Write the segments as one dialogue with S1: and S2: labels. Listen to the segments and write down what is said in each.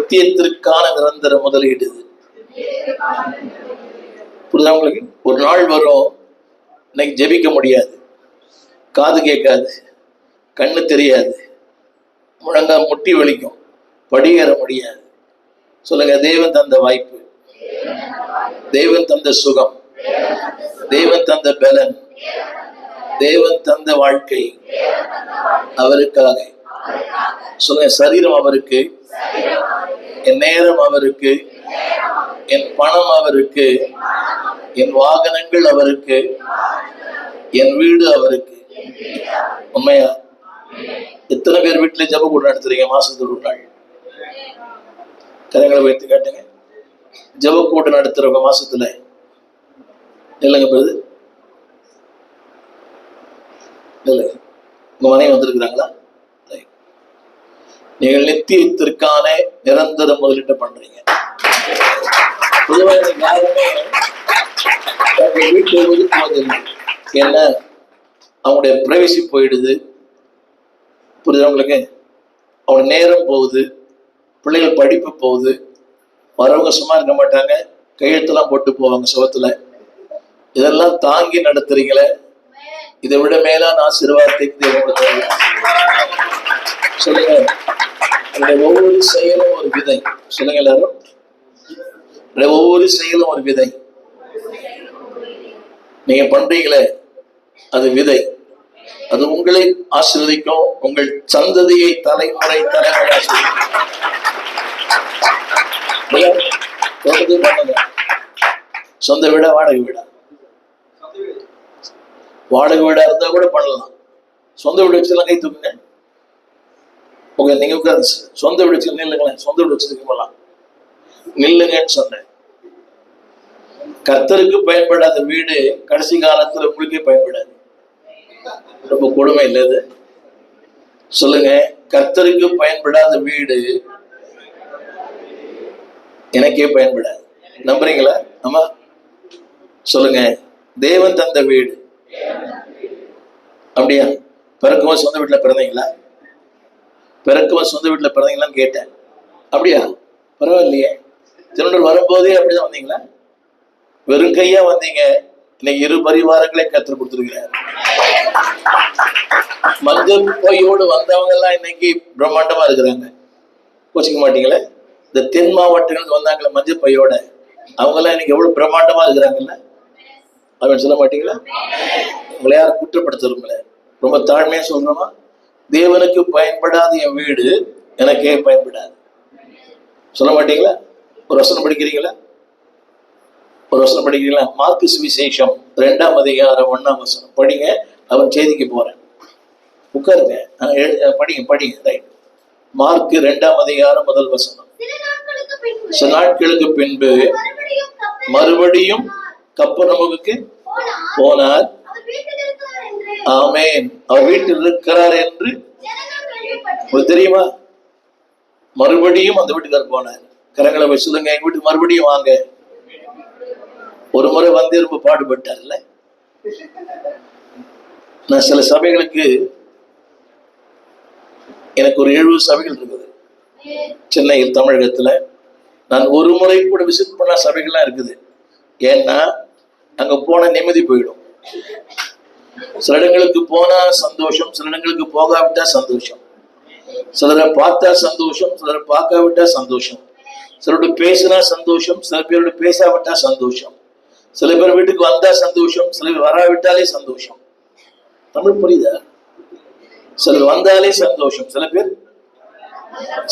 S1: நித்தியத்திற்கான நிரந்தர முதலீடு. புரியுதா உங்களுக்கு? ஒரு நாள் வரும், இன்னைக்கு ஜெபிக்க முடியாது, காது கேட்காது, கண்ணு தெரியாது, முழங்கா முட்டி வலிக்கும், படியேற முடியாது. சொல்லுங்க, தேவன் தந்த வாய்ப்பு, தேவன் தந்த சுகம், தேவன் தந்த பலன், தேவன் தந்த வாழ்க்கை அவருக்காக. சொல்லுங்க, சரீரம் அவருக்கு, என் நேரம் அவருக்கு, என் பணம் அவருக்கு, என் வாகனங்கள் அவருக்கு, என் வீடு அவருக்கு. உண்மையா? எத்தனை பேர் வீட்டுல ஜெப கூட்டம் நடத்துறீங்க? மாசத்துக்கு ஒரு நாள் கரங்களை வைத்து காட்டுங்க. ஜெப கூட்டம் நடத்துறவங்க மாசத்துல இல்லைங்க பிறகு இல்லை, உங்க மனைவி வந்திருக்கிறாங்களா? நீங்கள் நித்தியத்திற்கான நிரந்தர முதலீட்டை பண்றீங்க. பொதுவாக யாருமே வீட்டை ஒதுக்குவதில்லை. ஏன்னா அவங்களுடைய பிரைவசி போயிடுது. புரியுது உங்களுக்கு? அவங்க நேரம் போகுது, பிள்ளைகள் படிப்பு போகுது, வரவங்க சும்மா இருக்க மாட்டாங்க, கையெழுத்தெல்லாம் போட்டு போவாங்க சுகத்துல. இதெல்லாம் தாங்கி நடத்துறீங்களே, இதை விட மேலான ஆசீர்வாதத்தை சொல்லுங்க. ஒவ்வொரு செயலும் ஒரு விதை. சொல்லுங்க எல்லாரும், ஒவ்வொரு செயலும் ஒரு விதை. நீங்க பண்றீங்களே அது விதை, அது உங்களை ஆசீர்வதிக்கும், உங்கள் சந்ததியை தலைமுறை தலைமுறை பண்ணுங்க. சொந்த வீடா வாடகை வீடா? வாடகை வீடா இருந்தா கூட பண்ணலாம். சொந்த வீடு வச்சுலாம் கை தூக்குங்க. ஓகே, நீங்க உட்காந்து சொந்த வீடு வச்சு நில்லுங்களேன். சொந்த வீடு வச்சிருக்கலாம், நில்லுங்கன்னு சொன்னேன். கர்த்தருக்கு பயன்படாத வீடு கடைசி காலத்துல உங்களுக்கே பயன்படாது. ரொம்ப கொடுமை இல்லை இது? சொல்லுங்க, கர்த்தருக்கு பயன்படாத வீடு எனக்கே பயன்படாது. நம்புறீங்களா? ஆமா, சொல்லுங்க. தேவன் தந்த வீடு. அப்படியா? பிறக்கும்போது சொந்த வீட்டுல பிறந்தீங்களா? பிறக்கும்போது சொந்த வீட்டுல பிறந்தீங்களான்னு கேட்டேன். அப்படியா? பரவாயில்லையே. திருநூறு வரும்போதே அப்படிதான் வந்தீங்களா? வெறும் கையா வந்தீங்க. இன்னைக்கு 2 பரிவாரங்களே கர்த்தர் கொடுத்துருக்கிறார். மஞ்சள் பையோடு வந்தவங்க எல்லாம் இன்னைக்கு பிரம்மாண்டமா இருக்கிறாங்க. கோச்சிக்க மாட்டீங்களே? இந்த தென் மாவட்டங்களுக்கு வந்தாங்களே மஞ்சள் பையோட, அவங்க எல்லாம் இன்னைக்கு எவ்வளவு பிரம்மாண்டமா இருக்கிறாங்கல்ல? அப்படின்னு சொல்ல மாட்டீங்களா? உங்களை யாரும் குற்றப்படுத்தல. ரொம்ப தாழ்மையா சொல்றோமா? தேவனுக்கு பயன்படாத என் வீடு எனக்கே பயன்படாது. சொல்ல மாட்டீங்களா? ஒரு வசனம் படிக்கிறீங்களா? ஒரு வசனம் படிக்கிறீங்களா? மார்க்கு சுவிசேஷம் 2ஆம் அதிகாரம் 1ஆம் வசனம் படிங்க. அவன் செய்திக்கு போறேன், உட்காருங்க. படிங்க. ரைட். மார்க் 2ஆம் அதிகாரம் 1 வசனம். சில நாட்களுக்கு பின்பு மறுபடியும் கப்பர்நகூமுக்கு போனார். ஆமென். அவர் வீட்டில் இருக்கிறார் என்று உங்களுக்கு தெரியுமா? மறுபடியும் அந்த வீட்டுக்காரர் போனார். கரங்களை போய் சொல்லுங்க, எங்க வீட்டுக்கு மறுபடியும் வாங்க. ஒரு முறை வந்து ரொம்ப பாடுபட்டார்ல. நான் சில சபைகளுக்கு, எனக்கு ஒரு 70 சபைகள் இருக்குது சென்னையில், தமிழகத்துல. நான் ஒரு முறை கூட விசிட் பண்ண சபைகள்லாம் இருக்குது. ஏன்னா அங்க போன நிம்மதி போயிடும். சில இடங்களுக்கு போனா சந்தோஷம், சில இடங்களுக்கு போகாவிட்டா சந்தோஷம். சிலரை பார்த்தா சந்தோஷம், சிலரை பார்க்காவிட்டா சந்தோஷம். சிலரோட பேசினா சந்தோஷம், சில பேரோட பேசாவிட்டா சந்தோஷம். சில பேர் வீட்டுக்கு வந்தா சந்தோஷம், சில பேர் வராவிட்டாலே சந்தோஷம். தமிழ் புரியுதா? சிலர் வந்தாலே சந்தோஷம், சில பேர்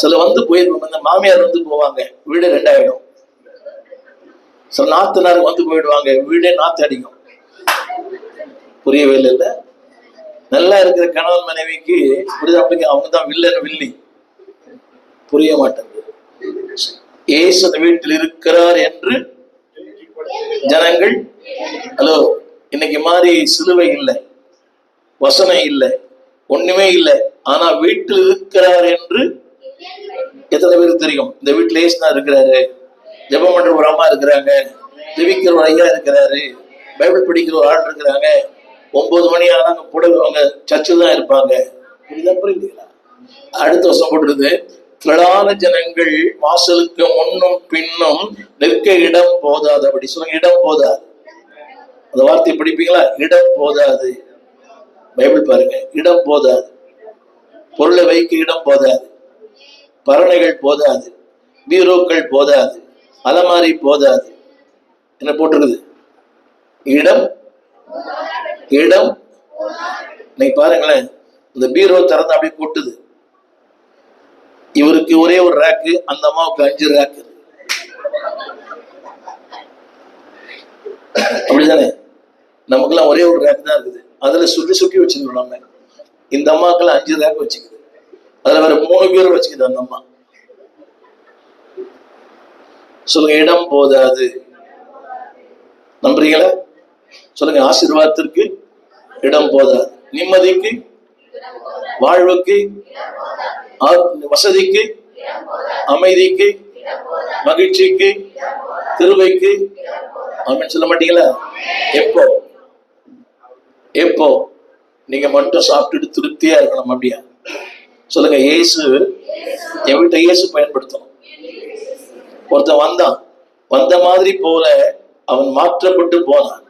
S1: சில வந்து போயிருவாங்க. இந்த மாமியார் வந்து போவாங்க, வீடு 2 ஆயிடும். சில நாத்தனார் வந்து போயிடுவாங்க, வீடே நாத்து அடிக்கும். புரியவே இல்லை. நல்லா இருக்கிற கணவன் மனைவிக்கு புரியுதா? அவங்க தான் வில்லன் வில்லி. புரிய மாட்டேங்குது. இயேசு அந்த வீட்டில் இருக்கிறார் என்று ஜனங்கள், ஹலோ, இன்னைக்கு மாதிரி சிலுவை இல்லை, வசனம் இல்லை, ஒண்ணுமே இல்லை. ஆனா வீட்டில் இருக்கிறார் என்று எத்தனை பேருக்கு தெரியும்? இந்த வீட்டுல ஏசுனா இருக்கிறாரு, ஜெபம் பண்ற ஒரு அம்மா இருக்கிறாங்க, ஜெபிக்கிற ஒரு ஐயா இருக்கிறாரு, பைபிள் படிக்கிற ஒரு ஆள் இருக்கிறாங்க. 9 மணி ஆனா அவங்க சர்ச்சு தான் இருப்பாங்க. புரியுதா? புரியுதுங்களா? அடுத்த வருஷம் போட்டுருது, திரளான ஜனங்கள் வாசலுக்கு முன்னும் பின்னும் நிற்க இடம் போதாது. அப்படி சொல்லுங்க, இடம் போதாது. அந்த வார்த்தை படிப்பீங்களா? இடம் போதாது. பைபிள் பாருங்க, இடம் போதாது. பொருளை வைக்க இடம் போதாது, பரணைகள் போதாது, பீரோக்கள் போதாது, அலமாரி போதாது. என்ன போட்டிருக்குது? இடம் இடம். நீங்க பாருங்களேன், இந்த பீரோ திறந்து அப்படியே கொட்டுது. இவருக்கு ஒரே ஒரு ரேக்கு, அந்த அம்மாவுக்கு 5 ரேக்கு. அப்படிதானே? நமக்குலாம் ஒரே ஒரு ரேக் தான் இருக்குது, அதுல சுற்றி சுற்றி வச்சுக்கணும். நம்ம இந்த அம்மாக்கெல்லாம் 5 ரேக் வச்சுக்குது, அதுல வேற 3 பேர் வச்சுக்குது அந்த அம்மா. சொல்லுங்க, இடம் போதாது. நம்புறீங்களா? சொல்லுங்க, ஆசீர்வாதத்திற்கு இடம் போதாது, நிம்மதிக்கு, வாழ்வுக்கு, வசதிக்கு, அமைதிக்கு, மகிழ்ச்சிக்கு, கிருபைக்கு. ஆமென் சொல்ல மாட்டீங்களா? எப்போ எப்போ நீங்க மட்டும் சாப்பிட்டுட்டு திருப்தியா இருக்கணும். அப்படியா? சொல்லுங்க, இயேசு என் வீட்டை இயேசு பயன்படுத்தணும். ஒருத்தன் வந்த மாதிரி போல அவன் மாற்றப்பட்டு போனான்.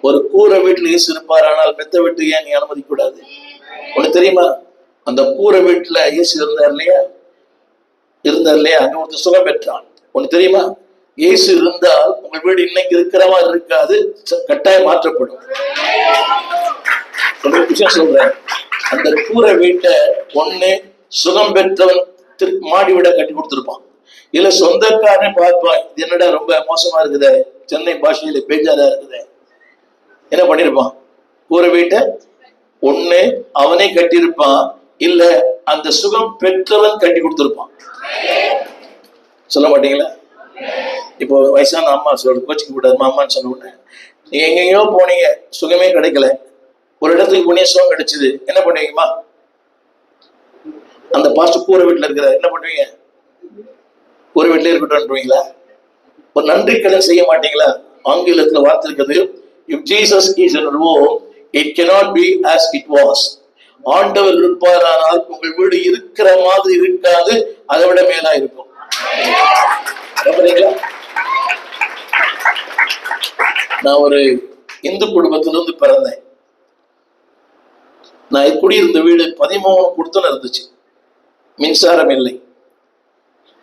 S1: ஒரு கூரை வீட்டுல இயேசு இருப்பார், ஆனால் மெத்த வீட்டுக்கு ஏன் நீ அனுமதிக்க கூடாது? உனக்கு தெரியுமா, அந்த கூரை வீட்டுல இயேசு இருந்தார் இல்லையா? அங்க ஒருத்தர் சுகம் பெற்றான். உனக்கு தெரியுமா, இயேசு இருந்தால் உங்கள் வீடு இன்னைக்கு இருக்கிறவா இருக்காது, கட்டாயம் மாற்றப்படும். விஷயம் சொல்றேன், அந்த கூரை வீட்டை ஒண்ணு சுகம் பெற்றவன் மாடி வீட கட்டி கொடுத்திருப்பான், இல்ல சொந்தக்காரனே பார்ப்பான், இது என்னடா ரொம்ப மோசமா இருக்குதே, சென்னை பாஷையில பேஜாரா இருக்குதே, என்ன பண்ணிருப்பான்? கூரை வீட்டை ஒண்ணு அவனே கட்டியிருப்பான், இல்ல அந்த சுகம் பெற்றவன் கட்டி கொடுத்திருப்பான். சொல்ல மாட்டீங்களா? இப்போ வயசான அம்மா கோச்சிக்க கூடாது அம்மான்னு சொன்ன உடனே, நீங்க எங்கெங்கயோ போனீங்க, சுகமே கிடைக்கல, ஒரு இடத்துக்கு போனீங்க, சுகம் கிடைச்சது, என்ன பண்ணுவீங்கம்மா? அந்த பாஸ்டர் கூரை வீட்டுல இருக்கிற என்ன பண்ணுவீங்க? கூரை வீட்டுல இருக்கட்டும்ன்றீங்களா? ஒரு நன்றி கடன் செய்ய மாட்டீங்களா? ஆங்கிலத்துல வார்த்தை இருக்கிறது, if Jesus is in Rome, it cannot be as it was. ஆண்டவர் இருப்பாரானால் உங்கள் வீடு இருக்கிற மாதிரி இருக்காது, அதை விட மேலா இருக்கும். நான் ஒரு இந்து குடும்பத்திலிருந்து பிறந்தேன். நான் குடியிருந்த வீடு 13 குடுத்தனம் இருந்துச்சு, மின்சாரம் இல்லை,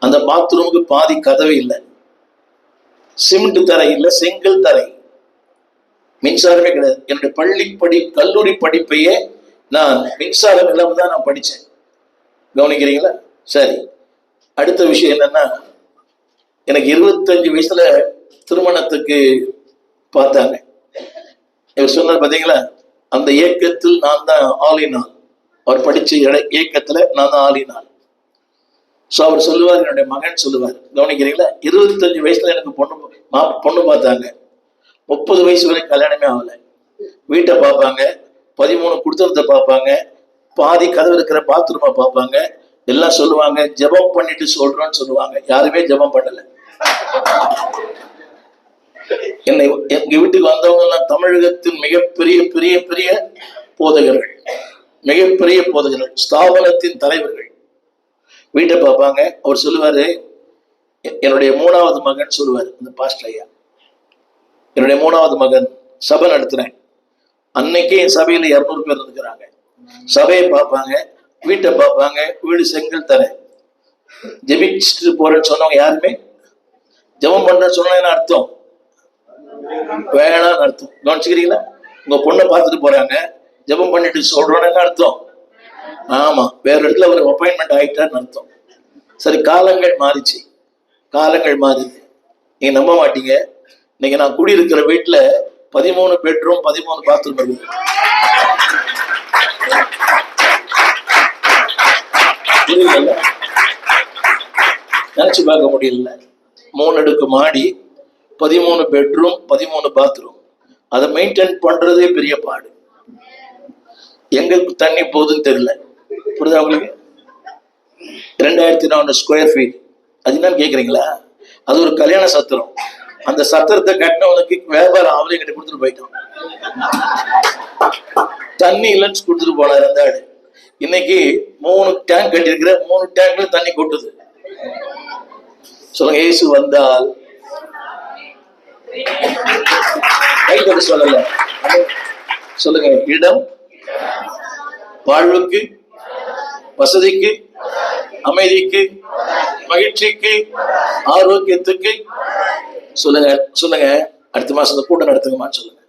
S1: அந்த பாத்ரூமுக்கு பாதி கதவு இல்லை, சிமெண்ட் தரை இல்லை, செங்கல் தரை, மின்சாரமே கிடையாது. என்னுடைய கல்லூரி படிப்பையே நான் மின்சாரம் இல்லாம தான் நான் படித்தேன். கவனிக்கிறீங்களா? சரி, அடுத்த விஷயம் என்னன்னா, எனக்கு 25 வயசுல திருமணத்துக்கு பார்த்தாங்க. இவர் சொன்னார் பாத்தீங்களா, அந்த இயக்கத்தில் நான் தான் ஆளினாள். அவர் படிச்ச இயக்கத்துல நான் தான் ஆளினாள். ஸோ அவர் சொல்லுவார், என்னுடைய மகன் சொல்லுவார், கவனிக்கிறீங்களா, 25 வயசுல எனக்கு பொண்ணு பார்த்தாங்க. 30 வயசு வரை கல்யாணமே ஆகலை. வீட்டை பார்ப்பாங்க, 13 குடுத்தனத்தை பார்ப்பாங்க, பாதி கதவு இருக்கிற பாத்ரூமை பார்ப்பாங்க, எல்லாம் சொல்லுவாங்க, ஜெபம் பண்ணிட்டு சொல்றோம்னு சொல்லுவாங்க. யாருமே ஜெபம் பண்ணல. என்னை எங்க வீட்டுக்கு வந்தவங்க எல்லாம் தமிழகத்தின் மிகப்பெரிய பெரிய பெரிய போதகர்கள், மிகப்பெரிய போதகர்கள், ஸ்தாபனத்தின் தலைவர்கள். வீட்டை பார்ப்பாங்க. அவர் சொல்லுவாரு, என்னுடைய 3வது மகன் சொல்லுவார், இந்த பாஸ்டர் ஐயா, என்னுடைய 3வது மகன் சபை நடத்துறேன். அன்னைக்கே என் சபையில 200 பேர் இருக்கிறாங்க. சபையை பார்ப்பாங்க, வீட்டை பார்ப்பாங்க, வீடு செங்கல் தரேன். ஜெபிச்சுட்டு போறேன்னு சொன்னவங்க யாருமே ஜெபம் பண்றேன்னு சொன்னா என்ன அர்த்தம்? வேணான்னு அர்த்தம். கவனிச்சுக்கிறீங்களா? உங்க பொண்ணை பார்த்துட்டு போறாங்க, ஜெபம் பண்ணிட்டு சொல்றோன்னு என்ன அர்த்தம்? ஆமா, வேற இடத்துல ஒரு அப்பாயின்மெண்ட் ஆயிட்டான்னு அர்த்தம். சரி, காலங்கள் மாறிச்சு, காலங்கள் மாறுது. நீங்க நம்ப மாட்டீங்க, இன்னைக்கு நான் குடியிருக்கிற வீட்டுல 13 பெட்ரூம் 13 பாத்ரூம் இருக்குது. நினைச்சு பார்க்க முடியல. 3 அடுக்கு மாடி, 13 பெட்ரூம் 13 பாத்ரூம். அதை மெயின்டைன் பண்றதே பெரிய பாடு. எங்க தண்ணி போகுதுன்னு தெரியல. புரியுதா உங்களுக்கு? 2400 ஸ்கொயர் ஃபீட். அது என்னன்னு கேக்குறீங்களா? அது ஒரு கல்யாண சத்திரம். அந்த சத்திரத்தை கட்டினவனுக்கு வியாபாரம் அவளே கிட்ட கொடுத்துட்டு போயிட்டான். தண்ணி இல்லைன்னு கொடுத்துட்டு போனார் அந்த ஆடு. இன்னைக்கு 3 டேங்க் கட்டியிருக்கிற 3 டேங்க்ல தண்ணி கொட்டுது. சொல்லுங்க, இயேசு வந்தால் கைது சொல்லல. சொல்லுங்க, இடம், வாழ்வுக்கு, வசதிக்கு, அமைதிக்கு, மகிழ்ச்சிக்கு, ஆரோக்கியத்துக்கு. சொல்லுங்க சொல்லுங்க, அடுத்த மாசம் கூட்டம் நடத்துங்கம்மா. சொல்லுங்க.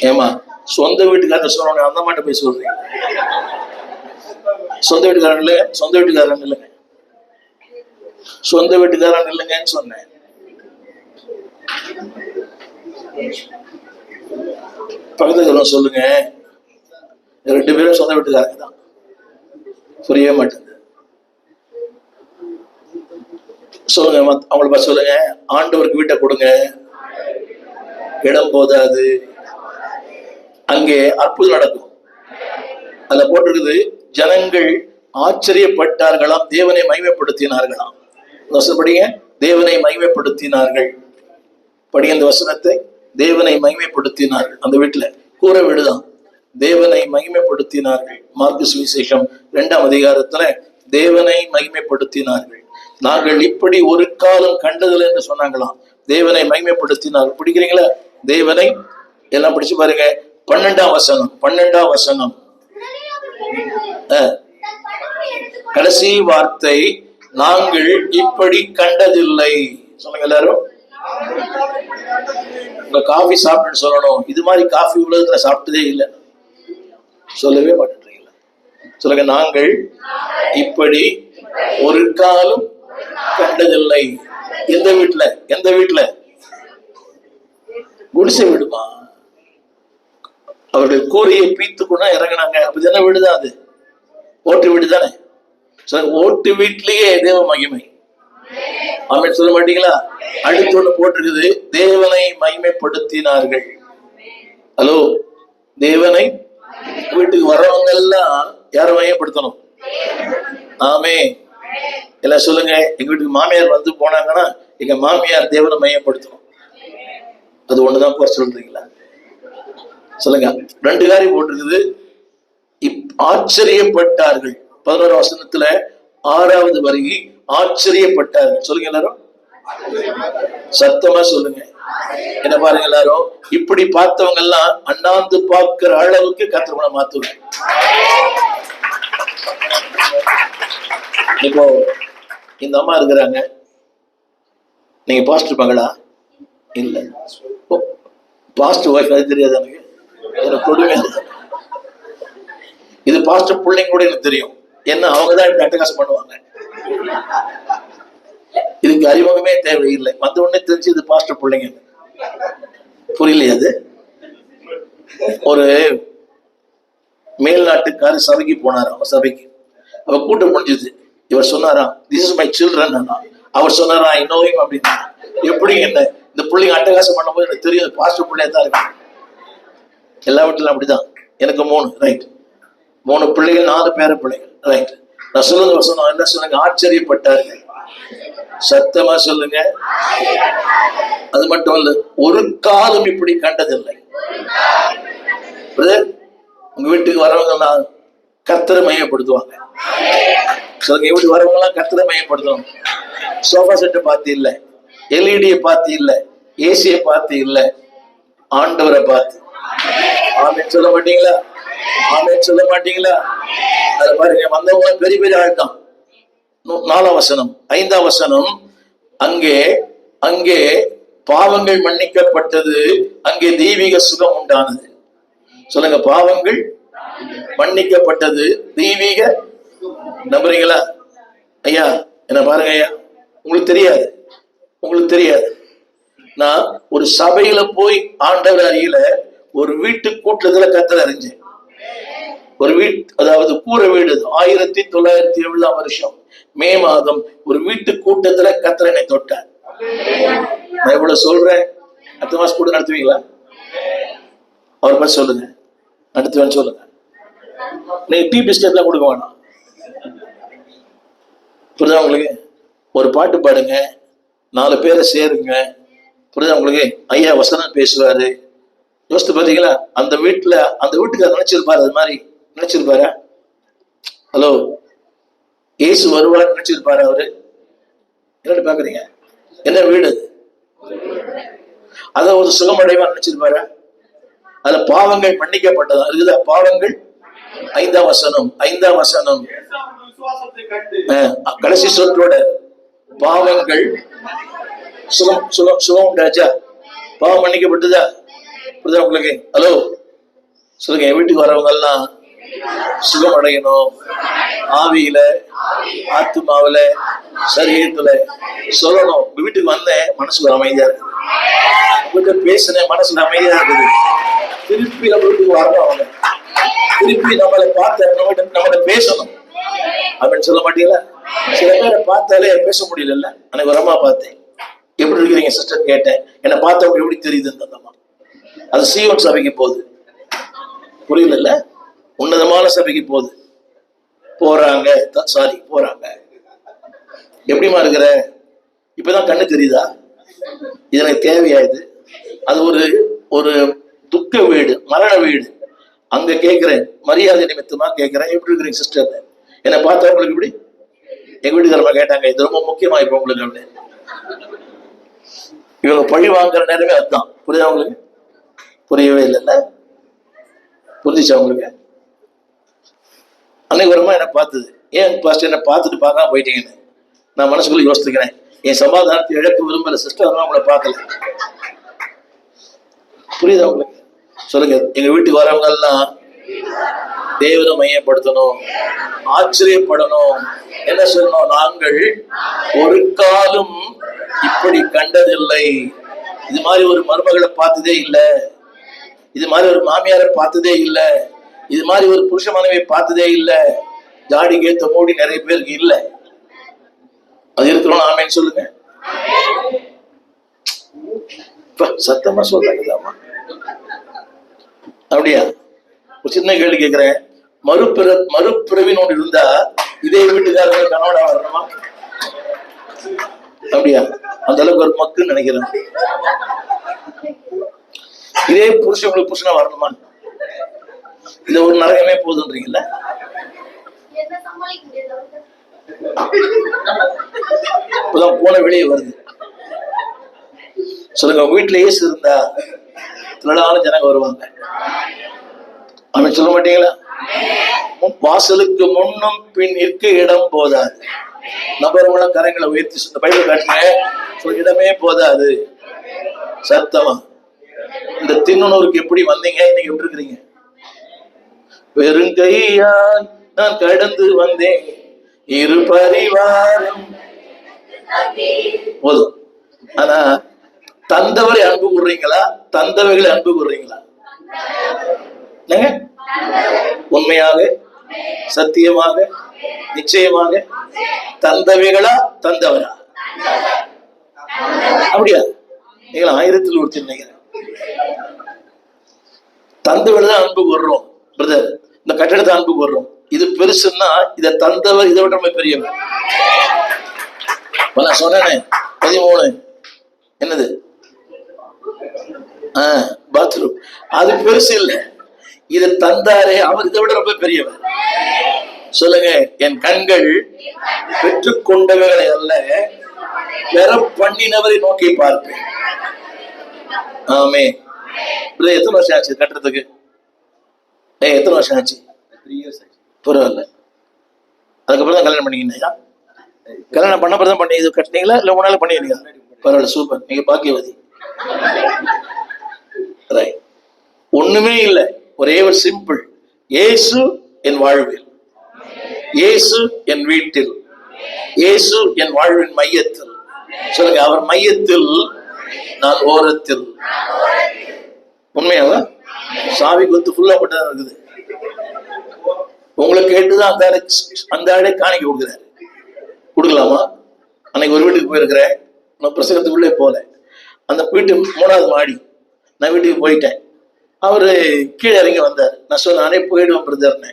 S1: ஏமா சொந்த வீட்டுக்காரன் சொன்ன அந்த மாட்ட போய் சொல்றீங்க? சொந்த வீட்டுக்காரன் இல்லைங்க, சொந்த வீட்டுக்காரன் இல்லைங்க, சொந்த வீட்டுக்காரன் இல்லைங்கன்னு சொன்னேன். பக்கத்துல சொல்லுங்க, 2 பேரும் சொந்த வீட்டுக்காரங்க தான். புரியவே மாட்டேங்குது. சொல்லுங்க, அவங்கள சொல்லுங்க, ஆண்டவருக்கு வீட்டை கொடுங்க. இடம் போதாது, அங்கே அற்புதம் நடக்கும். அதுல போட்டிருக்குது, ஜனங்கள் ஆச்சரியப்பட்டார்களாம், தேவனை மகிமைப்படுத்தினார்களாம். படிங்க, தேவனை மகிமைப்படுத்தினார்கள். படிங்க இந்த வசனத்தை, தேவனை மகிமைப்படுத்தினார்கள். அந்த வீட்டுல கூரை வீடுதான், தேவனை மகிமைப்படுத்தினார்கள். மார்க்கு சுவிசேஷம் 2ஆம் அதிகாரத்துல தேவனை மகிமைப்படுத்தினார்கள். நாங்கள் இப்படி ஒரு காலம் கண்டதில்லை என்று சொன்னாங்களாம். தேவனை மகிமைப்படுத்தினார்கள். பிடிக்கிறீங்களா? தேவனை எல்லாம் படிச்சு பாருங்க. 12ஆம் வசனம் கடைசி வார்த்தை, நாங்கள் இப்படி கண்டதில்லை. சொல்லுங்க எல்லாரும். உங்க காஃபி சாப்பிட்டு சொல்லணும், இது மாதிரி காஃபி உலகத்துல சாப்பிட்டதே இல்லை. சொல்லவே மாட்டேன்றீங்களா? சொல்லுங்க, நாங்கள் இப்படி ஒரு காலம் கண்டதில்லை. எந்த வீட்டுல? எந்த வீட்டுல? குடிசை வீடுமா? அவர்கள் கூரையை பீத்துக்குன்னா இறங்கினாங்க. அப்படி என்ன வீடுதான் அது? ஓட்டு வீடு தானே. ஓட்டு வீட்டிலேயே தேவ மகிமை. ஆமென் சொல்ல மாட்டீங்களா? அடுத்து ஒண்ணு போட்டிருக்குது, தேவனை மகிமைப்படுத்தினார்கள். ஹலோ, தேவனை வீட்டுக்கு வர்றவங்க எல்லாம் யார மையப்படுத்தணும்? ஆமே எல்லாம் சொல்லுங்க. எங்க வீட்டுக்கு மாமியார் வந்து போனாங்கன்னா எங்க மாமியார் தேவனை மையப்படுத்தணும். அது ஒண்ணுதான் போற சொல்றீங்களா? சொல்லுங்க. 2 காரியம் போட்டிருக்குது, ஆச்சரியப்பட்டார்கள். 11ஆம் வசனத்துல 6வது வருகை, ஆச்சரியப்பட்டார்கள். சொல்லுங்க எல்லாரும், சத்தமா சொல்லுங்க. என்ன பாருங்க எல்லாரும், இப்படி பார்த்தவங்க எல்லாம் அண்ணாந்து பார்க்கிற அளவுக்கு கர்த்தரை மாத்துவாங்க. இப்போ இந்த அம்மா இருக்கிறாங்க, நீங்க பாஸ்டர் மகளா? இல்ல, பாஸ்டர் ஒய்ஃப். அது தெரியாது எனக்கு, கொடுமையா. இது பாஸ்டர் பிள்ளைங்க கூட எனக்கு தெரியும். என்ன, அவங்கதான் இப்படி அட்டகாசம் பண்ணுவாங்க. இதுக்கு அறிமுகமே தேவையில்லை, வந்த உடனே தெரிஞ்சு இது பாஸ்டர் பிள்ளைங்க. புரியலையா? அது ஒரு மேல்நாட்டுக்காரு சபைக்கு போனார். அவன் சபைக்கு அவ கூட்டம் முடிஞ்சது. இவர் சொன்னாரா, திஸ் இஸ் மை சில்ட்ரன். அவர் சொன்னாரா, ஐ நோ ஹிம் அப்படின்னா. எப்படி என்ன இந்த பிள்ளைங்க அட்டகாசம் பண்ணும்போது எனக்கு தெரியும் பாஸ்டர் பிள்ளையா தான் இருக்கு. எல்லா வீட்டிலும் அப்படிதான். எனக்கு 3 ரைட், 3 பிள்ளைகள், 4 பேர பிள்ளைகள் ரைட். நான் சொல்லுங்க வசனம் என்ன சொல்லுங்க, ஆச்சரியப்பட்டார்கள். சத்தமா சொல்லுங்க. அது மட்டும் இல்ல, ஒரு காலம் இப்படி கண்டதில்லை. உங்க வீட்டுக்கு வரவங்க எல்லாம் கர்த்தரை மையப்படுத்துவாங்க. சொல்லுங்க, வீட்டுக்கு வரவங்க எல்லாம் கர்த்தரை மையப்படுத்துவாங்க. சோஃபா செட்டை பார்த்து இல்ல, எல்இடியை பார்த்து இல்ல, ஏசியை பார்த்து இல்ல, ஆண்டவரை பார்த்து. ஆமென் சொல்ல மாட்டீங்களா? ஆமென் சொல்ல மாட்டீங்களா? அத பாருங்க, வந்தவங்க பெரிய பெரிய ஆழ்த்தான். 4ஆம் வசனம் 5ஆம் வசனம், அங்கே அங்கே பாவங்கள் மன்னிக்கப்பட்டது, அங்கே தெய்வீக சுகம் உண்டானது. சொல்லுங்க, பாவங்கள் மன்னிக்கப்பட்டது, தெய்வீக. நம்புறீங்களா? ஐயா என்ன பாருங்க ஐயா, உங்களுக்கு தெரியாது, உங்களுக்கு தெரியாது. நான் ஒரு சபையில போய் ஆண்டவர் அருகில ஒரு வீட்டு கூட்டத்துல கர்த்தரை அறிஞ்சேன். ஒரு அதாவது கூரை வீடு, 1907ஆம் வருஷம் மே மாதம் ஒரு வீட்டு கூட்டத்துல கர்த்தர் என்னை தொட்டார். நான் இவ்வளவு சொல்றேன். அடுத்த மாசம் கூட நடத்துவீங்களா? அவர் பத்தி சொல்லுங்க, நடத்துவேன்னு சொல்லுங்க. நீங்க டீ பிஸ்கெட் எல்லாம் கொடுக்க வேணாம். புரியுதா உங்களுக்கு? ஒரு பாட்டு பாடுங்க, 4 பேரை சேருங்க. புரியுதா உங்களுக்கு? ஐயா வசனம் பேசுவாரு. யோசித்து பாத்தீங்களா? அந்த வீட்டுக்கு நினைச்சிருப்பாரு. அது மாதிரி நினைச்சிருப்பாரா? ஹலோ, இயேசு வருவார் நினைச்சிருப்பாரு அவரு? என்ன பாக்குறீங்க? என்ன வீடு அது? அத ஒரு சுகமடைவா நினைச்சிருப்பாரா? அதுல பாவங்கள் மன்னிக்கப்பட்டதா இருக்குதா? பாவங்கள் 5ஆம் வசனம், 5ஆம் வசனம் கடைசி சொற்றோட பாவங்கள் சுகம் சுகம் சுகம் உண்டாச்சா? பாவம் மன்னிக்கப்பட்டதா? புரியுதா உங்களுக்கு? ஹலோ சொல்லுங்க. என் வீட்டுக்கு வரவங்க எல்லாம் சுகம் அடையணும். ஆவியில, ஆத்மாவில, சரீரத்துல சொல்லணும். வீட்டுக்கு வந்தேன், மனசுல அமைதியா இருக்குது. உங்ககிட்ட பேசினேன், மனசுல அமைதியா இருக்குது. திருப்பி நம்ம வீட்டுக்கு வரணும். அவங்க திருப்பி நம்மளை பார்த்த நம்மகிட்ட பேசணும் அப்படின்னு சொல்ல மாட்டீங்களா? சில பேரை பார்த்தாலே பேச முடியல. அன்னைக்கு ஒரு அம்மா பார்த்தேன். எப்படி இருக்கிறீங்க சிஸ்டர் கேட்டேன். என்னை பார்த்தவங்க எப்படி தெரியுதுன்னு அந்த அம்மா. அது சீவன் சபைக்கு போகுது. புரியல? உன்னதமான சபைக்கு போகுது. போறாங்க. எப்படிமா இருக்கிற? இப்பதான் கண்ணு தெரியுதா? இது எனக்கு தேவையாயுது. அது ஒரு துக்க வீடு, மரண வீடு. அங்க கேட்கிறேன், மரியாதை நிமித்தமா கேட்கிறேன், எப்படி இருக்கிறீங்க சிஸ்டர்? என்னை பார்த்தா உங்களுக்கு இப்படி? எங்க வீட்டுக்காரமா கேட்டாங்க, இது ரொம்ப முக்கியமா இப்ப உங்களுக்கு அப்படின்னு. இவங்க பழி வாங்குற நேரமே அதுதான். புரியுதா உங்களுக்கு? புரியவே இல்லைல்ல? புரிஞ்சிச்சா உங்களுக்கு? அன்னைக்கு வருமா என்ன பார்த்தது, ஏன் பாஸ்டர் என்ன பார்த்துட்டு பார்க்காம போயிட்டீங்கன்னு நான் மனசுக்குள்ள யோசித்துக்கிறேன். என் சமாதானத்தை இழக்க விரும்பல சிஸ்டர், உங்களை பார்க்கல. புரியுதா உங்களுக்கு? சொல்லுங்க. எங்க வீட்டுக்கு வரவங்க எல்லாம் தேவனை மையப்படுத்தணும், ஆச்சரியப்படணும். என்ன சொல்லணும்? நாங்கள் ஒரு காலம் இப்படி கண்டதில்லை. இது மாதிரி ஒரு மருமகளை பார்த்ததே இல்லை. இது மாதிரி ஒரு மாமியாரை பார்த்ததே இல்லை. இது மாதிரி ஒரு புருஷ மனைவியை பார்த்ததே இல்லை. ஜாடி கேத்த மூடி நிறைய பேருக்கு இல்லை. அது இருக்கிறோம். ஆமேன்னு சொல்லுங்க. சத்தமா சொல்றாங்கம்மா. அப்படியா? ஒரு சின்ன கேள்வி கேட்கிறேன். மறுபிறவின்னு ஒன்று இருந்தா இதே வீட்டுக்காரங்க கணவனா வரணுமா? அப்படியா? அந்த அளவுக்கு ஒரு மக்குன்னு நினைக்கிறேன். இதே புருஷங்களுக்கு புருஷனா வரணுமா? இந்த ஒரு நரகமே போதுன்றீங்கல்ல? இப்பதான் போன வெளியே வருது. சொல்லுங்க. வீட்டுல ஏசு இருந்தா திரளான ஜனங்க வருவாங்க. ஆனா சொல்ல மாட்டீங்களா? வாசலுக்கு முன்னும் பின் இருக்க இடம் போதாது. நபர்கள கரங்களை உயர்த்தி இந்த பைபிள் காட்டுங்க. இடமே போதாது. சத்தமா. இந்த தின்னூருக்கு எப்படி வந்தீங்க? இன்னைக்கு எப்படி இருக்கிறீங்க? வெறுங்கையாய் நான் கடந்து வந்தேன், இரு பரிவாரம் போதும். ஆனா தந்தவரை அன்பு கூறுறீங்களா? தந்தவைகளை அன்பு கூறுறீங்களா? உண்மையாக, சத்தியமாக, நிச்சயமாக தந்தவைகளா தந்தவரா? அப்படியா? நீங்களா 1000 ஒருத்தர் நினைக்கிறேன். தந்தவரை தான் அன்பு கூறுறோம் பிரதர். இந்த கட்டடத்தை அன்பு கூறுறோம். இது பெருசுன்னா இதை தந்தவர் இதை விட நம்ம பெரியவர். நான் சொன்னேனே 13 என்னது பாத்ரூம், அது பெருசு இல்லை. இதை தந்தாரே அவர் இதை விட ரொம்ப பெரியவர். சொல்லுங்க. என் கண்கள் பெற்றுக்கொண்டவைகளை அல்ல, பெற பண்ணினவரை நோக்கி பார்ப்பேன். ஆமே. எத்தனை வருஷம் ஆச்சு கட்டுறதுக்கு? எத்தனை வருஷம் ஆச்சு? 3 years ஆச்சு. பரவாயில்ல. அதுக்கப்புறம் தான் கல்யாணம் பண்ணிக்கிட்டீங்களா? கல்யாணம் பண்ண பிறகு பண்ணி இது கட்டினீங்களா இல்லை முன்னால பண்ணிடுறீங்க? பரவாயில்ல, சூப்பர். நீங்க பாக்கியவதி. ஒண்ணுமே இல்லை, ஒரே ஒரு சிம்பிள். இயேசு என் வாழ்வில், இயேசு என் வீட்டில், இயேசு என் வாழ்வின் மையத்தில். சொல்லுங்க. அவர் மையத்தில், நான் ஓரத்தில். உண்மையாவா? சாவி கொத்து ஃபுல்லா போட்டுதான் இருக்குது. உங்களை கேட்டுதான் அந்த ஆளே காணிக்க கொடுக்குறாரு. கொடுக்கலாமா? அன்னைக்கு ஒரு வீட்டுக்கு போயிருக்கிறேன். நான் பிரசங்கத்துக்குள்ளே போல. அந்த வீட்டு 3வது மாடி. நான் வீட்டுக்கு போயிட்டேன். அவரு கீழே இறங்கி வந்தார். நான் சொல்ல நானே போயிடுவேன் பிரதர்னு.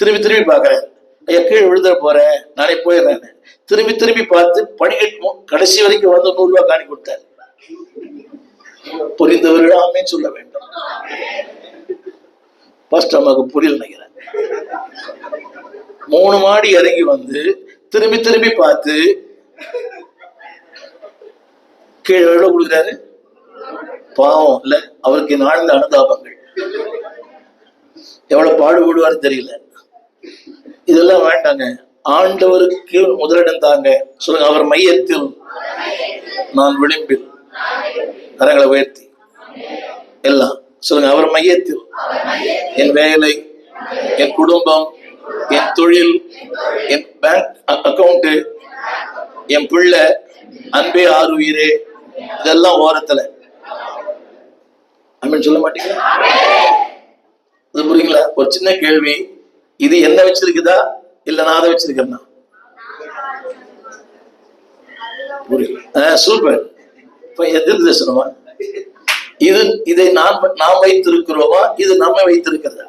S1: திரும்பி பார்க்கறேன். ஐயா கீழே விழுத போறேன், நானே போயிடுறேன். திரும்பி பார்த்து படிக்கட்டு கடைசி வரைக்கும் வந்து 100 ரூபாய் காணி கொடுத்தாரு. புரிந்தவர்கள் ஆமென் சொல்ல வேண்டும். பாஸ்டர் அம்மாவுக்கு புரியல நினைக்கிறேன். 3 மாடி இறங்கி வந்து திரும்பி திரும்பி பார்த்து கீழே எவ்வளவு கொடுக்குறாரு. பாவம் இல்ல, அவருக்கு நான்கு அனுதாபங்கள். எவ்வளவு பாடுபடுவார் தெரியல. இதெல்லாம் வேண்டாங்க. ஆண்டவருக்கு முதலிடம் தாங்க. சொல்லுங்க, அவர் மையத்தில் நான் விளிம்பில். கரங்களை உயர்த்தி எல்லாம் சொல்லுங்க, அவர் மையத்தில் என் வேலை, என் குடும்பம், என் தொழில், என் பேங்க் அக்கௌண்ட், என் பிள்ளை, அன்பே ஆறு உயிரே, இதெல்லாம் ஓரத்துல. அம்மன் சொல்ல மாட்டீங்களா? இது புரியுங்களா? ஒரு சின்ன கேள்வி, இது என்ன வச்சிருக்குதா இல்ல நான் அதை வச்சிருக்கேன்னா? சூப்பர். எதிர் தரிசனமா? இதை நாம் வைத்திருக்கிறோமா, இது நம்ம வைத்திருக்கிறதா?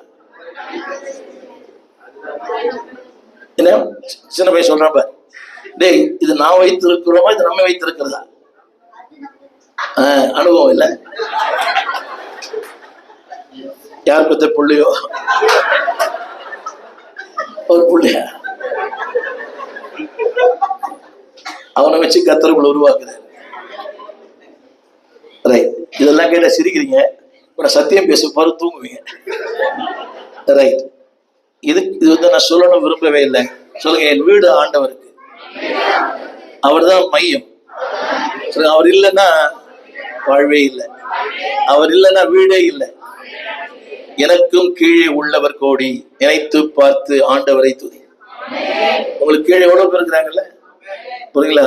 S1: என்ன சின்ன பையன் சொல்றப்ப, டேய் இது நான் வைத்திருக்கிறோமா, இது நம்ம வைத்திருக்கிறதா? அனுபவம் இல்ல. யார் பத்த புள்ளையோ ஒரு புள்ளைய அவனை வச்சு கர்த்தருக்குள்ள உருவாக்குறாரு. ரைட். இதெல்லாம் கேட்ட சிரிக்கிறீங்க, சத்தியம் பேச பாரு தூங்குவீங்க. ரைட். இது வந்து நான் சொல்லணும் விரும்பவே இல்லை. சொல்லுங்க, என் வீடு ஆண்டவருக்கு, அவர் தான் மையம். அவர் இல்லைன்னா வாழ்வே இல்லை, அவர் இல்லைன்னா வீடே இல்லை. எனக்கும் கீழே உள்ளவர் கோடி, நினைத்து பார்த்து ஆண்டவரை துதி. உங்களுக்கு கீழே எவ்வளவு பேர் இருக்கிறாங்கல்ல, புரியுங்களா?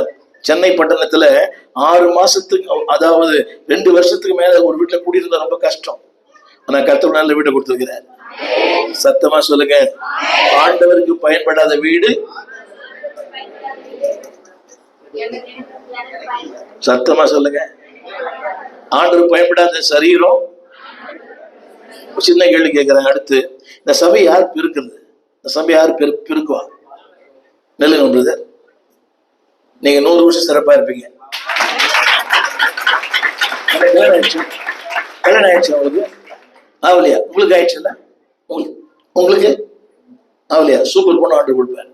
S1: சென்னை பட்டணத்துல 6 மாசத்துக்கு, அதாவது 2 வருஷத்துக்கு மேல ஒரு வீட்டுல குடியிருந்தா ரொம்ப கஷ்டம். ஆனா கர்த்தர் நல்ல வீட்டை கொடுத்திருக்கிறார். சத்தமா சொல்லுங்க, ஆண்டவருக்கு பயன்படாத வீடு. சத்தமா சொல்லுங்க, ஆண்டவருக்கு பயன்படாத சரீரம். சின்ன கேள்வி கேட்கிறேன். அடுத்து, இந்த சபை யார் பெருக்குறது? இந்த சபை யார் பெருக்குவா? நெல்லுங்க பிரதர், நீங்க 100 வருஷம் சிறப்பா இருப்பீங்க. கல்யாணம் ஆயிடுச்சு உங்களுக்கு? ஆவலியா? உங்களுக்கு ஆயிடுச்சுல்ல? உங்களுக்கு ஆவலியா? சூப்பர் பொண்ணு ஆர்டர் கொடுப்பேன்.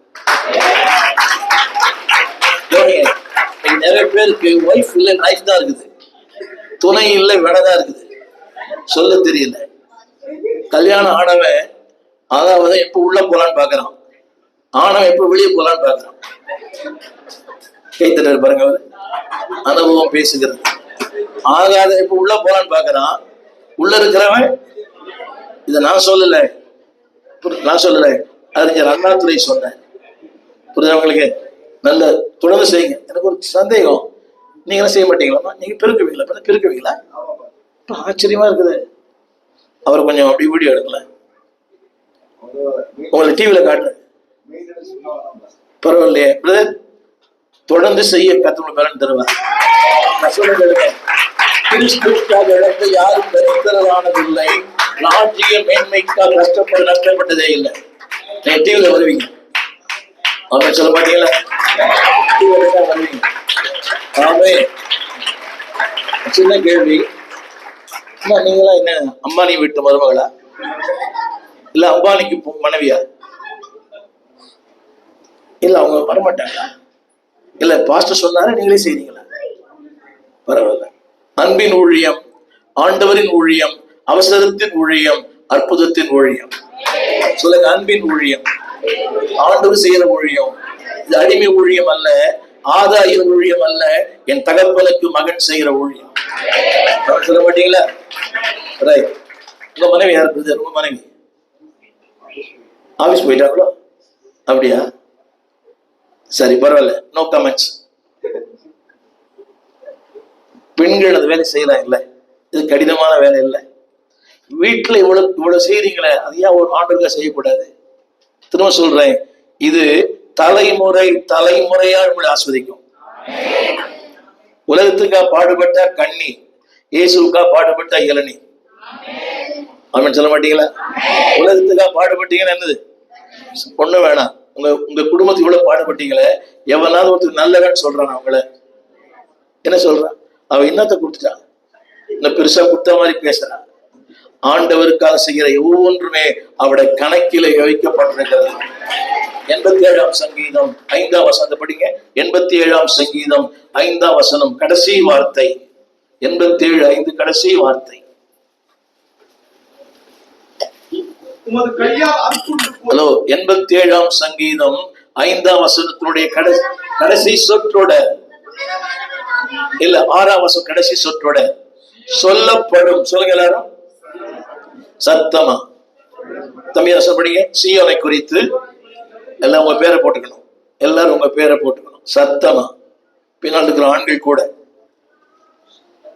S1: நிறைய பேருக்கு ஒய்ஃப் இல்லை, லைஃப் தான் இருக்குது, துணை இல்லை, வேலைதான் இருக்குது, சொல்ல தெரியல. கல்யாணம் ஆனவன் அதாவது எப்ப உள்ள போலான்னு பாக்குறான், ஆனவன் எப்ப வெளியே போலான்னு பாக்குறான். கைத்தட்டர் பாருங்க, அவர் அனுபவம் பேசுகிறது. ஆகாத இப்ப உள்ள போலான்னு பாக்குறான், உள்ள இருக்கிறவன். இதை நான் சொல்லல, அறிஞர் அண்ணாதுரை சொன்னேன். புரிஞ்சவங்களுக்கு நல்ல தொடர்ந்து செய்யுங்க. எனக்கு ஒரு சந்தேகம், நீங்க என்ன செய்ய மாட்டீங்களா? நீங்க பெருக்குவீங்களா? ஆச்சரியமா இருக்குது. அவர் கொஞ்சம் அப்படி வீடியோ எடுக்கல, உங்களுக்கு டிவியில காட்டுறேன். பரவாயில்லையே பிரதர், தொடர்ந்து செய்ய கத்தவங்க பலன் தருவார். நான் சொல்லுங்க, கிறிஸ்துவுக்காக இழந்து யாரும் பெருத்தரவானதில்லை, ராஜ்ஜிய மேன்மைக்காக நஷ்டப்பட்டதே இல்லை. நீங்க டிவியில வருவீங்க, அவங்க சொல்ல மாட்டீங்களா? வருவீங்க. ஆமே. சின்ன கேள்வி, நீங்களா என்ன அம்பானி வீட்டு மருமகளா இல்ல அம்பானிக்கு மனைவியா? இல்ல அவங்க வரமாட்டாங்களா? இல்ல பாஸ்டர் சொன்னாரு நீங்களே செய்றீங்களா? பரவாயில்ல. அன்பின் ஊழியம், ஆண்டவரின் ஊழியம், அவசரத்தின் ஊழியம், அற்புதத்தின் ஊழியம். சொல்லுங்க, அன்பின் ஊழியம், ஆண்டவர் செய்யற ஊழியம். இது அடிமை ஊழியம் அல்ல, ஆதாய ஊழியம் அல்ல, என் தகப்பனுக்கு மகன் செய்யற ஊழியம். சொல்ல மாட்டீங்களா? ரைட். உங்க மனைவி யார் பிரதர்? உங்க மனைவி ஆபீஸ் போயிட்டாங்களோ? அப்படியா? சரி, பரவாயில்ல, நோ கமெண்ட்ஸ். பெண்கள் அது வேலை செய்யலாம் இல்லை, இது கடினமான வேலை இல்லை. வீட்டுல இவ்வளவு செய்றீங்களே, அது ஏன் ஒரு ஆண்டுக்காக செய்யக்கூடாது? திரும்ப சொல்றேன், இது தலைமுறையா உங்களை ஆஸ்வதிக்கும். உலகத்துக்கா பாடுபட்ட கண்ணி, இயேசுக்கா பாடுபட்ட இளநீ. ஆமென் சொல்ல மாட்டீங்களா? உலகத்துக்கா பாடுபட்டீங்கன்னு என்னது? ஒண்ணு வேணாம். உங்க குடும்பத்துக்கு இவ்வளவு பாடுபட்டீங்களே, எவனாவது ஒருத்தர் நல்லவன்னு சொல்றான், அவங்கள என்ன சொல்றான்? அவன் இன்னத்தை கொடுத்துட்டான், இன்னும் பெருசா கொடுத்த மாதிரி பேசுறான். ஆண்டவருக்காக செய்கிற ஒவ்வொன்றுமே அவருடைய கணக்கிலே வைக்கப்பட்டிருக்கிறது. 87ஆம் சங்கீதம் 5ஆம் வசனத்தை படிங்க. 87ஆம் சங்கீதம் 5ஆம் வசனம் கடைசி வார்த்தை. 87:5 கடைசி வார்த்தை. ஹலோ, 87ஆம் சங்கீதம் 5ஆம் வசனத்தினுடைய கடைசி சொற்றோட இல்ல 6ஆம் வசனம் கடைசி சொற்றோட சொல்லப்படும். சொல்லுங்க எல்லாரும் சத்தமா. தம்பி படிங்க. சீயோனை குறித்து எல்லாம் உங்க பேரை போட்டுக்கணும். எல்லாரும் உங்க பேரை போட்டுக்கணும் சத்தமா. பின்னால் இருக்கிற ஆண்கள் கூட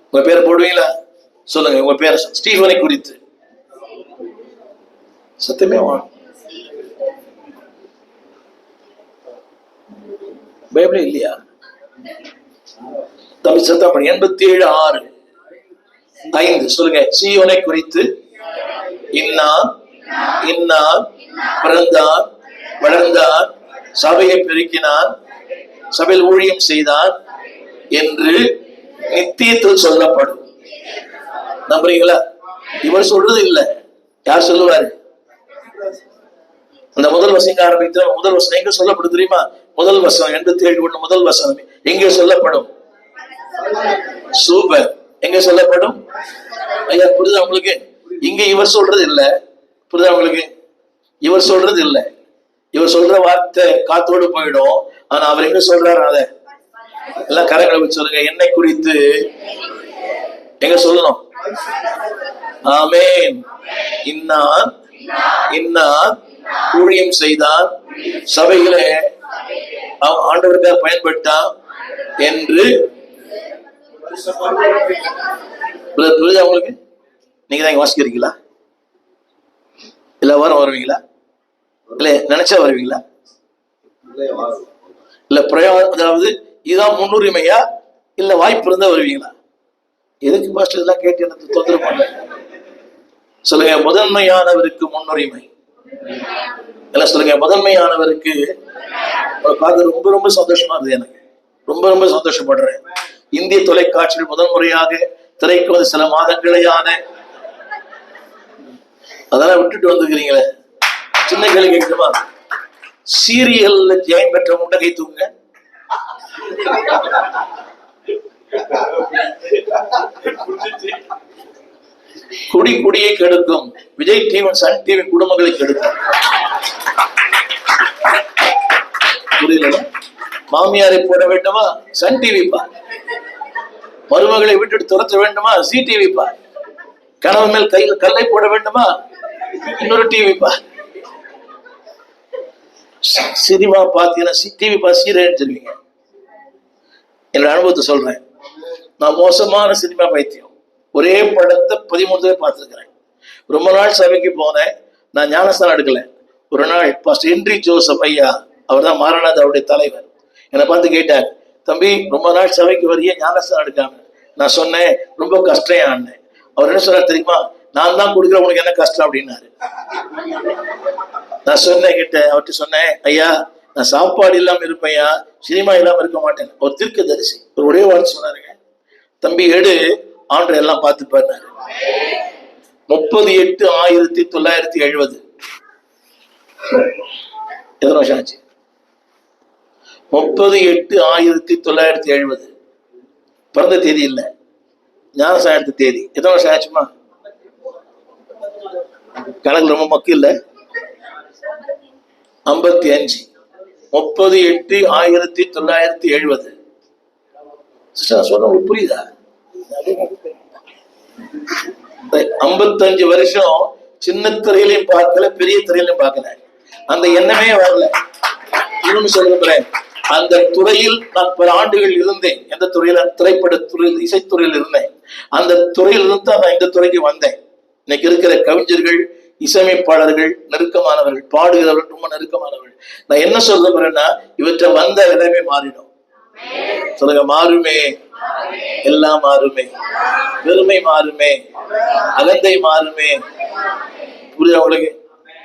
S1: உங்க பேரை போடுவீங்களா? சொல்லுங்க உங்க பேரை. ஸ்டீஃபனை குறித்து சத்தமே பைபிளே இல்லையா? தம்பி சத்தம் பண்ணி. 87:6-5 சொல்லுங்க. சீயோனை குறித்து இன்னான் இன்னான் பிறந்தான் வளர்ந்தான் சபையை பெருக்கினான் சபையில் ஊழியம் செய்தான் என்று நித்தியத்தில் சொல்லப்படும். நம்புறீங்களா? இவர் சொல்றது இல்ல, யார் சொல்லுவாரு? அந்த முதல் வசனம் ஆரம்பித்த முதல் வசனம் எங்க சொல்லப்படும் தெரியுமா? முதல் வசனம் 87:1 முதல் வசனம் எங்கே சொல்லப்படும்? சூப்பர். எங்க சொல்லப்படும்? ஐயா புரியுதா உங்களுக்கு? இங்க இவர் சொல்றது இல்ல. புரியுதா உங்களுக்கு? இவர் சொல்றது இல்ல. இவர் சொல்ற வார்த்தை காத்தோடு போயிடும். ஆனா அவர் எங்க சொல்றாரு? அத எல்லாம் கரங்களை வச்சு சொல்லுங்க. என்னை குறித்து எங்க சொல்லணும்? ஆமென். இன்னான் இன்னான் ஊழியம் செய்தான் சபைகளை ஆண்டவருக்காக பயன்பட்டான் என்று புரியுதா உங்களுக்கு? நீங்க தான் வாசிக்கிறீங்களா? இல்ல வாரம் வருவீங்களா? இல்ல நினைச்சா வருவீங்களா? இல்ல அதாவது இதுதான் முன்னுரிமையா இல்ல வாய்ப்பு இருந்தா வருவீங்களா? எதுக்கு பாஸ்டர் எல்லாம் கேட்டு எனக்கு தொந்தரவு பண்ண? சொல்லுங்க. முதன்மையானவருக்கு முன்னுரிமை. எல்லாம் சொல்லுங்க. முதன்மையானவருக்கு பார்க்க ரொம்ப ரொம்ப சந்தோஷமா இருந்தது. எனக்கு ரொம்ப ரொம்ப சந்தோஷப்படுறேன். இந்திய தொலைக்காட்சியில் முதல் முறையாக திரைக்கு வந்து சில மாதங்களேயான அதெல்லாம் விட்டுட்டு வந்துக்கிறீங்களே. சின்ன கேள்வி கேட்குமா? சீரியல்ல ஜெயம் பெற்ற முண்டகை தூங்க குடி குடியை கெடுக்கும் விஜய் டிவி சன் டிவி குடும்பங்களை கெடுக்கும். புரியல? மாமியாரை போட வேண்டுமா? சன் டிவி பார். மருமகளை விட்டுட்டு துரத்த வேண்டுமா? ஜி டிவி பார். கணவன் மேல் கையில் கல்லை போட வேண்டுமா? இன்னொரு டிவி பார். சினிமா பாத்தீங்கன்னா டிவி பார் சீரியல் சொல்லுவீங்க. என்னோட அனுபவத்தை சொல்றேன். நான் மோசமான சினிமா பைத்தியம். ஒரே படத்தை 13 தடவை பார்த்துருக்கிறேன். ரொம்ப நாள் சபைக்கு போனேன். நான் ஞானஸ்தானம் எடுக்கல. ஒரு நாள் பாஸ்டர் ஹென்றி ஜோசப் ஐயா, அவர் தான் மாரநாத அவருடைய தலைவர், என்னை பார்த்து கேட்டார், தம்பி ரொம்ப நாள் சபைக்கு வரைய ஞானஸ்தானம் எடுக்காம. நான் சொன்னேன் ரொம்ப கஷ்டம் ஆனேன். அவர் என்ன சொன்னார் தெரியுமா? நான் தான் கொடுக்குற உனக்கு என்ன கஷ்டம் அப்படின்னாரு. நான் சொன்னேன் கிட்ட அவர்கிட்ட சொன்னேன், ஐயா நான் சாப்பாடு இல்லாம இருப்பேன்யா, சினிமா இல்லாம இருக்க மாட்டேன். ஒரு தீர்க்கதரிசி ஒரு ஒரே வார்த்தை சொன்னாருங்க, தம்பி எடு ஆண்டு எல்லாம் பார்த்து பாருனாரு. 30/8/1970 எத்தனை வருஷம் ஆச்சு? 30/8/1970 பிறந்த தேதி இல்லை, ஞானசானம் எடுத்த தேதி. எத்தனை வருஷம் ஆச்சுமா? கணக்கு ரொம்ப மக்கு இல்ல. 55. 30/8/1970. சொல்ல உங்களுக்கு புரியுதா? 55 வருஷம் சின்ன திரையிலையும் பார்க்கல, பெரிய திரையிலையும் பார்க்கல. அந்த எண்ணமே வரல. இன்னொன்னு சொல்லுகிறேன், அந்த துறையில் நான் பல ஆண்டுகள் இருந்தேன். எந்த துறையில? திரைப்பட துறையில், இசைத்துறையில் இருந்தேன். அந்த துறையில் இருந்து நான் இந்த துறைக்கு வந்தேன். இன்னைக்கு இருக்கிற கவிஞர்கள், இசையமைப்பாளர்கள் நெருக்கமானவர்கள், பாடுகிறவர்கள் ரொம்ப நெருக்கமானவர்கள். நான் என்ன சொல்ல போறேன்னா, இவற்றை வந்த இடமே மாறிடும். சொல்லுங்க, மாறுமே, எல்லாம் மாறுமே, பெருமை மாறுமே, அகந்தை மாறுமே. புரியுது உங்களுக்கு?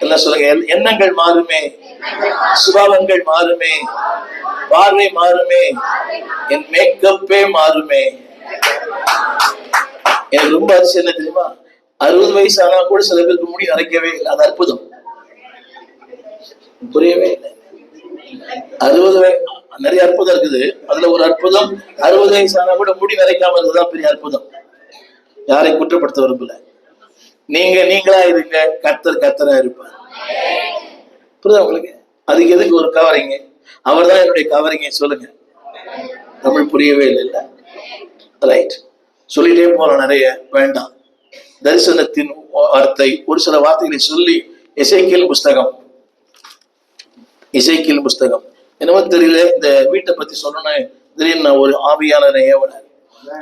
S1: எல்லாம் சொல்லுங்க, எண்ணங்கள் மாறுமே, சுபாவங்கள் மாறுமே, பார்வை மாறுமே, என் மேக்கப்பே மாறுமே. எனக்கு ரொம்ப அதிசயம் என்ன தெரியுமா? 60 வயசு ஆனா கூட சில பேருக்கு முடி நரைக்கவே இல்லை. அது அற்புதம். புரியவே இல்லை. 60 நிறைய அற்புதம் இருக்குது. அதுல ஒரு அற்புதம் 60 வயசு ஆனா கூட முடி நரைக்காம இருந்ததுதான் பெரிய அற்புதம். யாரை குற்றப்படுத்த விரும்பல. நீங்களா இருங்க, கர்த்தரா இருப்பார். புரியுதா உங்களுக்கு? அதுக்கு எதுக்கு ஒரு கவரிங்க? அவர் தான் என்னுடைய கவரிங்க. சொல்லுங்க. தமிழ் புரியவே இல்லை. ரைட், சொல்லிட்டே போறோம், நிறைய வேண்டாம். தரிசனத்தின் வார்த்தை ஒரு சில வார்த்தைகளை சொல்லி எசேக்கியேல் புஸ்தகம் என்னவோ தெரியல, இந்த வீட்டை பத்தி சொல்லணும் திடீர்னு ஒரு ஆவியான ஏவனர்.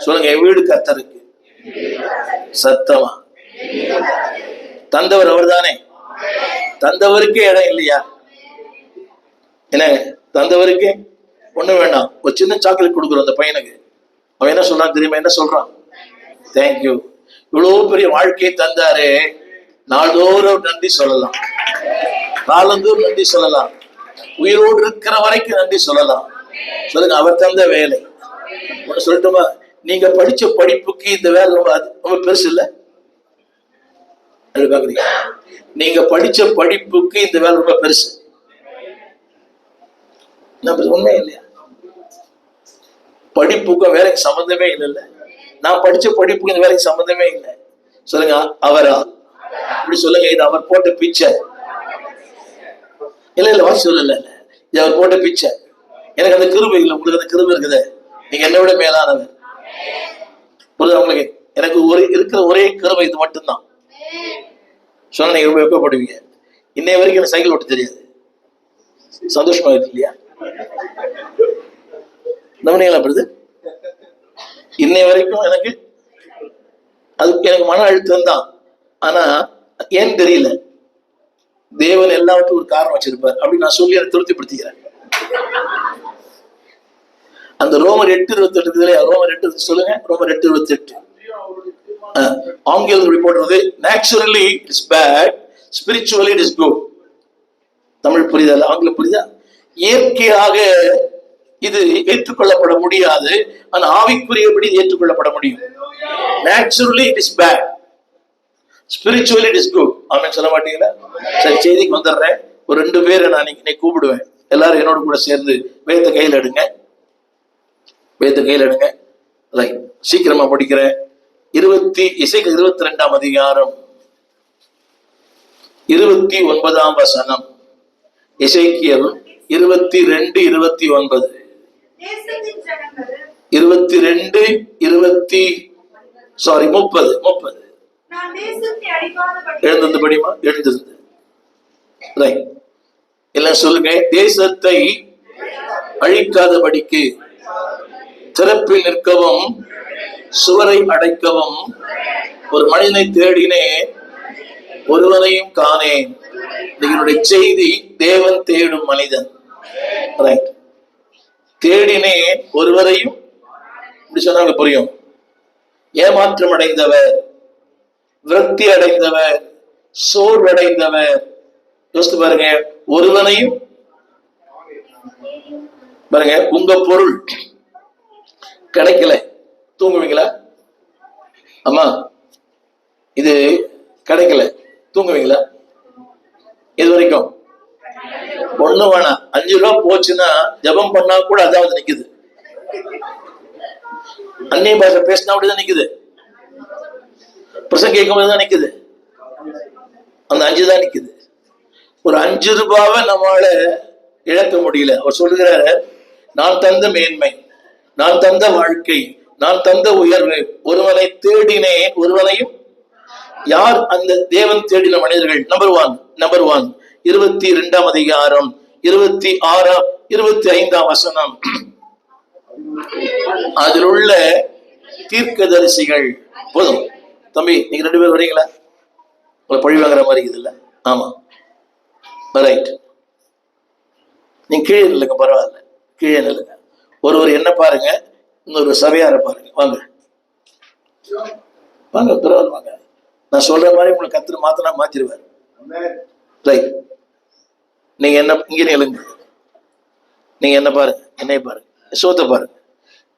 S1: சொல்லுங்க, என் வீடு கர்த்தருக்கு. சத்தமா தந்தவர் அவர் தானே. தந்தவருக்கே இடம் இல்லையா? என்ன தந்தவருக்கே ஒண்ணு வேண்டாம். ஒரு சின்ன சாக்லேட் கொடுக்குறோம் அந்த பையனுக்கு. அவன் என்ன சொல்றான் தெரியுமா? என்ன சொல்றான்? தேங்க்யூ. இவ்வளவு பெரிய வாழ்க்கையை தந்தாரு. நாள்தோறும் நன்றி சொல்லலாம், காலந்தோறும் நன்றி சொல்லலாம், உயிரோடு இருக்கிற வரைக்கும் நன்றி சொல்லலாம். சொல்லுங்க, அவர் தந்த வேலை. ஒண்ணு சொல்லட்டுமா? நீங்க படிச்ச படிப்புக்கு இந்த வேலை ரொம்ப பெருசு இல்ல. நீங்க படிச்ச படிப்புக்கு இந்த வேலை ரொம்ப பெருசு. உண்மை இல்லையா? படிப்புக்கும் வேலைக்கு சம்பந்தமே இல்லை. நான் படிச்ச படிப்புக்கு இந்த வேலைக்கு சம்பந்தமே இல்லை. சொல்லுங்க, அவரா? இப்படி சொல்லுங்க, இது அவர் போட்ட பிச்சை. இல்ல வாசி சொல்லல, இது அவர் போட்ட பிச்சை. எனக்கு அந்த கிருபை இல்லை, உங்களுக்கு அந்த கிருபை இருக்குது. நீங்க என்னை விட மேலானவர். புரியுதா உங்களுக்கு? எனக்கு இருக்கிற ஒரே கிருபை இது மட்டும்தான். சொன்ன நீங்க ரொம்ப வெக்கப்படுவீங்க. இன்னைய வரைக்கும் எனக்கு சைக்கிள் ஓட்ட தெரியாது. சந்தோஷமா இருக்கு இல்லையா? நவனியப்படுது. இன்னைய வரைக்கும் எனக்கு மன அழுத்தம் தான். ஆனா ஏன் தெரியல, தேவன் எல்லாவற்றும் ஒரு காரணம் வச்சிருப்பார் அப்படின்னு நான் சொல்லி அதை திருப்திப்படுத்திக்கிறேன். அந்த ரோமர் 8:28 ரோமர் 8 சொல்லுங்க. ரோமர் 8:28 ஆங்கிலம் போடுறது naturally it's bad, spiritually it is good. Tamil புரியுதா? ஆங்கிலம் புரியுதா? இயற்கையாக இது ஏற்றுக்கொள்ளப்பட முடியாது, ஆனா ஆவிக்குரியபடி ஏற்றுக்கொள்ளப்பட முடியும். Naturally it is bad, spiritually it is good. Amen சொல்ல மாட்டீங்களா? சரி, செய்திக்கு வந்துடுறேன். ஒரு 2 பேரை நான் இன்னைக்கு கூப்பிடுவேன். எல்லாரும் என்னோட கூட சேர்ந்து வேத கையில் எடுங்க. ரைட், சீக்கிரமா முடிக்கிறேன். எசேக்கியேல் 22ஆம் அதிகாரம் 29ஆம் வசனம். எசேக்கியேல் 22:29. 30. எழுந்து படிமா, எழுந்திருந்து. ரைட், எல்லாம் சொல்லுங்க. தேசத்தை அழிக்காதபடிக்கு திறப்பில் நிற்கவும் சுவரை அடைக்கவும் ஒரு மனிதனை தேடினேன், ஒருவனையும் காணேன். என்னுடைய செய்தி தேவன் தேடும் மனிதன். ரைட், தேடினேன் ஒருவரையும். இப்படி சொன்னாங்க புரியும். ஏமாற்றம் அடைந்தவர், விரக்தி அடைந்தவர், சோர்வடைந்தவர். யோசித்து பாருங்க, ஒருவனையும் பாருங்க. உங்க பொருள் கிடைக்கல, தூங்குவீங்களா? அம்மா, இது கிடைக்கல, தூங்குவீங்களா? இது வரைக்கும் ஒண்ணு வேணாம். 5 ரூபா போச்சுன்னா ஜபம் பண்ணா கூட அதாவது நிக்குது. அந்நிய பாஷை பேசினா அப்படிதான் நிக்குது. பிரசங்க கேட்கும் போதுதான் நிக்குது. அந்த 5 தான் நிக்குது. ஒரு 5 ரூபாவை நம்மளால இழக்க முடியல. அவர் சொல்லுகிறாரு, நான் தந்த மேன்மை, நான் தந்த வாழ்க்கை, நான் தந்த உயர்வு, ஒருவனை தேடினேன் ஒருவனையும். யார் அந்த தேவன் தேடின மனிதர்கள்? நம்பர் ஒன் 22ஆம் அதிகாரம் 25ஆம் வசனம். அதில் உள்ள தீர்க்கதரிசிகள். போதும் தம்பி, நீங்க 2 பேர் வரீங்களா? உங்களை பழி வாங்குற மாதிரி இருக்குது இல்ல? ஆமா, ரைட். நீங்க கீழே நில்லுங்க, பரவாயில்ல, கீழே நில்லுங்க. ஒருவர் என்ன பாருங்க, இன்னொரு சபையார பாருங்க. வாங்க பரவாயில்ல, வாங்க. நான் சொல்ற மாதிரி உங்களை கத்திர மாத்திருவாரு. ரைட், நீங்க என்ன இங்க நில்லுங்க. நீங்க என்ன பாருங்க, என்னைய பாருங்க, சோத்தை பாருங்க,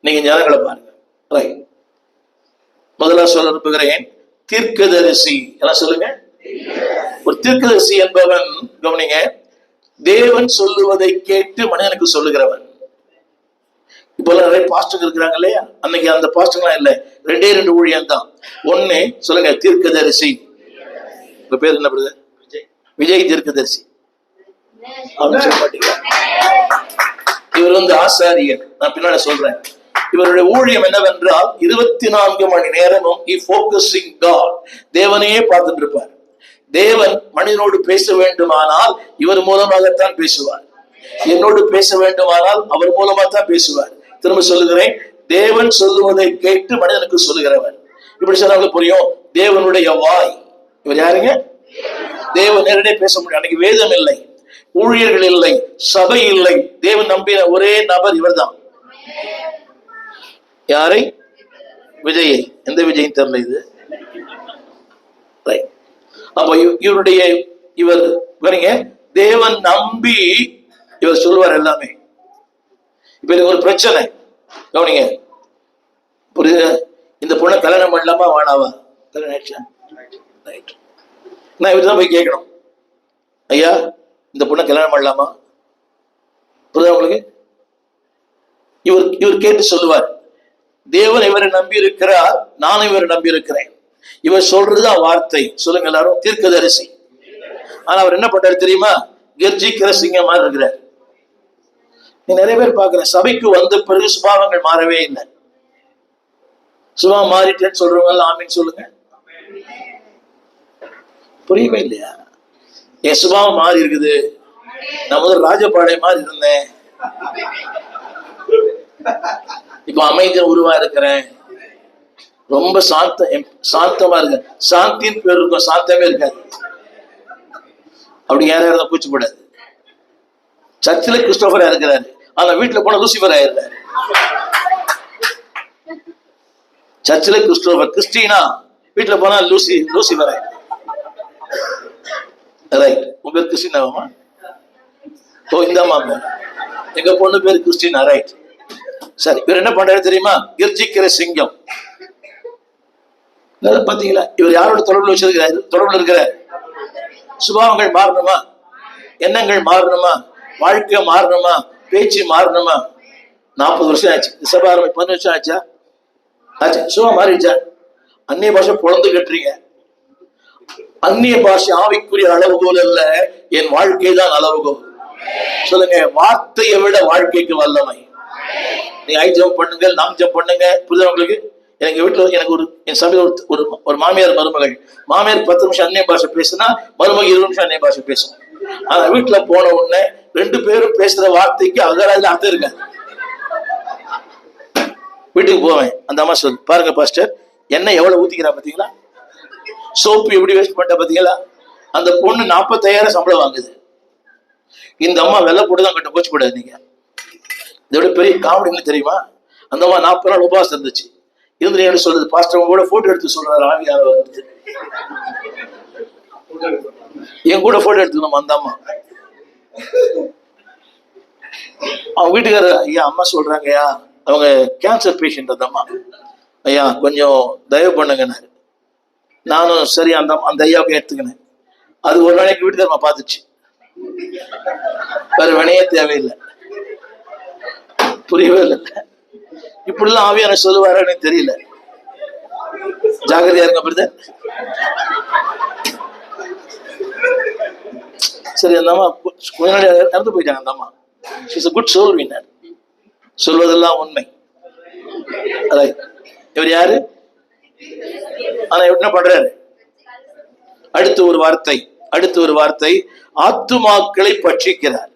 S1: நீங்க ஞானங்களை பாருங்க. ரைட், முதல்ல சொல்ல விரும்புகிறேன், தீர்க்கதரிசி. எல்லாம் சொல்லுங்க. ஒரு தீர்க்கதரிசி என்பவன், கவனிங்க, தேவன் சொல்லுவதை கேட்டு மனிதனுக்கு சொல்லுகிறவன். இப்போ நிறைய பாஸ்டர் இருக்கிறாங்க இல்லையா, அன்னைக்கு அந்த பாஸ்டர்லாம் இல்லை, 2 ஊழியம் தான். ஒண்ணு சொல்லுங்க, தீர்க்கதரிசி. உங்க பேர் என்ன பிரதர்? விஜய் தீர்க்கதரிசி. இவர் ஆசாரியர். நான் பின்னாடி சொல்றேன். இவருடைய ஊழியம் என்னவென்றால் 24 மணி நேரமும் தேவனையே பார்த்துட்டு இருப்பார். தேவன் மனிதனோடு பேச வேண்டுமானால் இவர் மூலமாகத்தான் பேசுவார். என்னோடு பேச வேண்டுமானால் அவர் மூலமா தான் பேசுவார். திரும்ப சொல்லுகிறேன், தேவன் சொல்லுவதை கேட்டு மனிதனுக்கு சொல்லுகிறவர். இப்படி சொன்னாங்க புரியும். தேவனுடைய வாய். இவர் யாருங்க? தேவன் நேரடியாக பேச முடியும். அன்னைக்கு வேதம் இல்லை, ஊழியர்கள் இல்லை, சபை இல்லை. தேவன் நம்பின ஒரே நபர் இவர்தான். யாரை? விஜயை. எந்த விஜய் தெரியல இது. அப்ப இவருடைய இவர் வரீங்க, தேவன் நம்பி இவர் சொல்லுவார் எல்லாமே. இப்ப ஒரு பிரச்சனை கவனிங்க, புரியுது? இந்த பொண்ணை கல்யாணம் பண்ணலாமா வேணாவா? நான் இவர்தான் போய் கேட்கணும், ஐயா இந்த பொண்ணை கல்யாணம் பண்ணலாமா? புரியுதா உங்களுக்கு? இவர் கேட்டு சொல்லுவார். தேவன் இவரை நம்பி இருக்கிறார், நானும் இவரை நம்பி இருக்கிறேன். இவர் சொல்றதுதான் வார்த்தை. சொல்லுங்க எல்லாரும், தீர்க்கதரிசி. ஆனா அவர் என்ன பண்றாரு தெரியுமா? கர்ஜிக்கிற சிங்கமா இருக்கிறார். நீ நிறைய பேர் பாக்குறேன், சபைக்கு வந்த பிறகு சுபாவங்கள் மாறவே இல்லை. சுபாவம் மாறிட்டேன்னு சொல்றவங்க ஆமீன் சொல்லுங்க. புரியவே இல்லையா? என் சுபாவம் மாறி இருக்குது. நான் முதல் ராஜபாளையம் மாதிரி இருந்தேன், இப்ப அமைதியா உருவா இருக்கிறேன், ரொம்ப சாந்தமா இருக்கு. சாந்தின்னு பேர் இருக்கும், சாந்தமே இருக்காது. அப்படி யாரும் கூச்சப்படாது. சர்ச்சில் கிறிஸ்டோபரா இருக்கிறாரு, ஆனா வீட்டுல போன லூசிபர் ஆயிருந்தாரு. சர்ச்சில் கிறிஸ்டோபர், கிறிஸ்டினா, வீட்டுல போனா லூசிபர் ஆயிரு. ரைட். உங்க பேர் கிறிஸ்டினாவாமா? ஓ இந்த மாமா, எங்க பொண்ணு பேர் கிறிஸ்டினா. ரைட். சரி, இவர் என்ன பண்றாரு தெரியுமா? கர்ஜிக்கிற சிங்கம். பாத்தீங்களா? இவர் யாரோட தொடர்புல வச்சிருக்கிறாரு? தொடர்புல இருக்கிறார். சுபாவங்கள் மாறணுமா? எண்ணங்கள் மாறணுமா? வாழ்க்கை மாறணுமா? பேச்சு மாறணுமா? 40 வருஷம் ஆச்சு. சபை 15 வருஷம் ஆச்சா? ஆச்சு. சுபா மாறிடுச்சா? அந்நிய பாஷை பொழந்து கட்டுறீங்க. அந்நிய பாஷை ஆவிக்குரிய அளவுகோல் அல்ல, என் வாழ்க்கை தான் அளவுகோல். சொல்லுங்க, வார்த்தையை விட வாழ்க்கைக்கு வல்லமை. நீ ஜம்ப் பண்ணுங்க, நாம் ஜம்ப் பண்ணுங்க. புரியுதா உங்களுக்கு? எனக்கு வீட்டுல எனக்கு என் சபையில் ஒரு மாமியார் மருமகள். மாமியார் 10 நிமிஷம் அந்நிய பாஷை பேசுனா, மருமகள் 20 நிமிஷம் அந்நிய பாஷை பேசும். ஆனா வீட்டுல போன உடனே 2 பேரும் பேசுற வார்த்தைக்கு அகராதில அர்த்தம் இருக்க. வீட்டுக்கு போவேன், அந்த அம்மா சொல்லு, பாருங்க பாஸ்டர் எண்ணெய் எவ்வளவு ஊத்திக்கிறா பாத்தீங்களா, சோப்பு எப்படி வேஸ்ட் பண்ணிட்ட பாத்தீங்களா. அந்த பொண்ணு 45,000 சம்பளம் வாங்குது. இந்த அம்மா வெள்ளை போட்டுதான் கட்ட, போச்சு கூடாது. நீங்க இதோட பெரிய காமெடி என்ன தெரியுமா? அந்த அம்மா 40 நாள் உபவாசம் இருந்துச்சு. இருந்து சொல்லுது, பாஸ்டர் கூட போட்டோ எடுத்து சொல்றாரு, ஆவியானவர் வந்து என் கூட போட்டோ எடுத்துக்கணும். அந்த அம்மா அவங்க வீட்டுக்காரர், ஐயா அம்மா சொல்றாங்க, ஐயா அவங்க கேன்சர் பேஷண்ட். அந்த அம்மா, ஐயா கொஞ்சம் தயவு பண்ணுங்கன்னாரு. நானும் சரி அந்த ஐயாவுக்கு எடுத்துக்கினேன். அது ஒரு நாளைக்கு வீட்டுக்காரமா பார்த்துச்சு. வேற வினையே தேவையில்லை. புரியவே இல்லை. இப்படிலாம் ஆவியான சொல்லுவாரு எனக்கு தெரியல. ஜாகிரதையா இருங்க பிரதர். சரி, அந்த அம்மா கொஞ்ச நாள் இறந்து போயிட்டாங்க. அந்த அம்மா she's a good soul winner. சொல்வதெல்லாம் உண்மை. இவர் யாரு? ஆனா என்ன பண்றாரு? அடுத்து ஒரு வார்த்தை ஆத்துமாக்களை பட்சிக்கிறார்.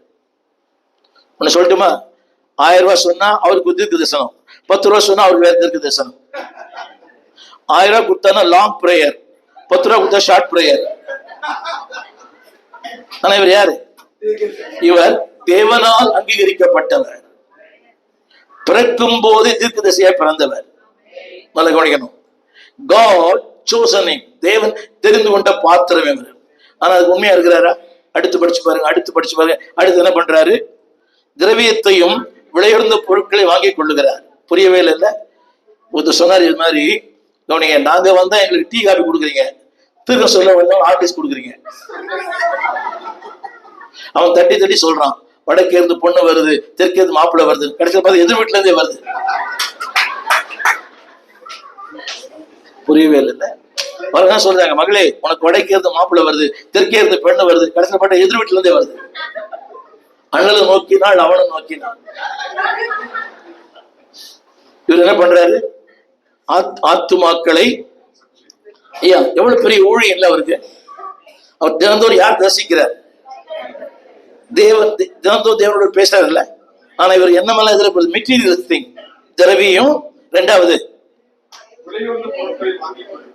S1: ஒன்னு சொல்லட்டுமா? 1000 ரூபாய் சொன்னா அவருக்கு தீர்க்க தரிசனம், 10 ரூபாய் சொன்னா அவருக்கு வேற தீர்க்க தரிசனம். 1000 ரூபாய் கொடுத்தானா லாங் பிரேயர், 10 ரூபாய் கொடுத்தா ஷார்ட் பிரேயர். ஆனா இவர் யாரு? இவர் தேவனால் அங்கீகரிக்கப்பட்டவர். பிறக்கும் போது தீர்க்கதரிசியாய் பிறந்தவர். நல்ல கவனிக்கணும். God chosen him. தேவன் தெரிந்து கொண்ட பாத்திரம் இவர். ஆனா அதுக்கு உண்மையா இருக்கிறாரா? அடுத்து படிச்சு பாருங்க. அடுத்து என்ன பண்றாரு? திரவியத்தையும் விலையுறந்த பொருட்களை வாங்கி கொள்ளுகிறார். புரியவே இல்லை. ஒருத்தர் சொன்னார் இது மாதிரி, கவனிங்க, நாங்க வந்தா எங்களுக்கு டீ காபி கொடுக்குறீங்க, திருக்க சொல்ல வந்தவங்க ஆர்டிஸ்ட் கொடுக்குறீங்க. அவன் தட்டி தட்டி சொல்றான், வடக்கே இருந்து பொண்ணு வருது, தெற்கே இருந்து மாப்பிள்ளை வருது, கடைசியில் பார்த்து எதிர் வீட்டுல இருந்தே வருது. புரியவே இல்லை. அவர்தான் சொல்றாங்க, மகளே உனக்கு வடக்கே இருந்து மாப்பிள்ளை வருது, தெற்கே இருந்து பெண்ணு வருது, கடைசியில் பார்த்தா எதிர் வீட்டுல இருந்தே வருது. அண்ணலும் நோக்கினாள், அவனும் நோக்கினான். இவர் என்ன பண்றாரு? ஆத்துமாக்களை, ஐயா எவ்வளவு பெரிய ஊழியம் இல்லை அவருக்கு. அவர் தினந்தோறும் யார் தரிசிக்கிறார்? தேவன். தினந்தோறும் தேவனோட பேசுறாருல்ல. ஆனா இவர் என்ன மேல எதிர்ப்பு? மெட்டீரியல் திங், திரவியம். ரெண்டாவது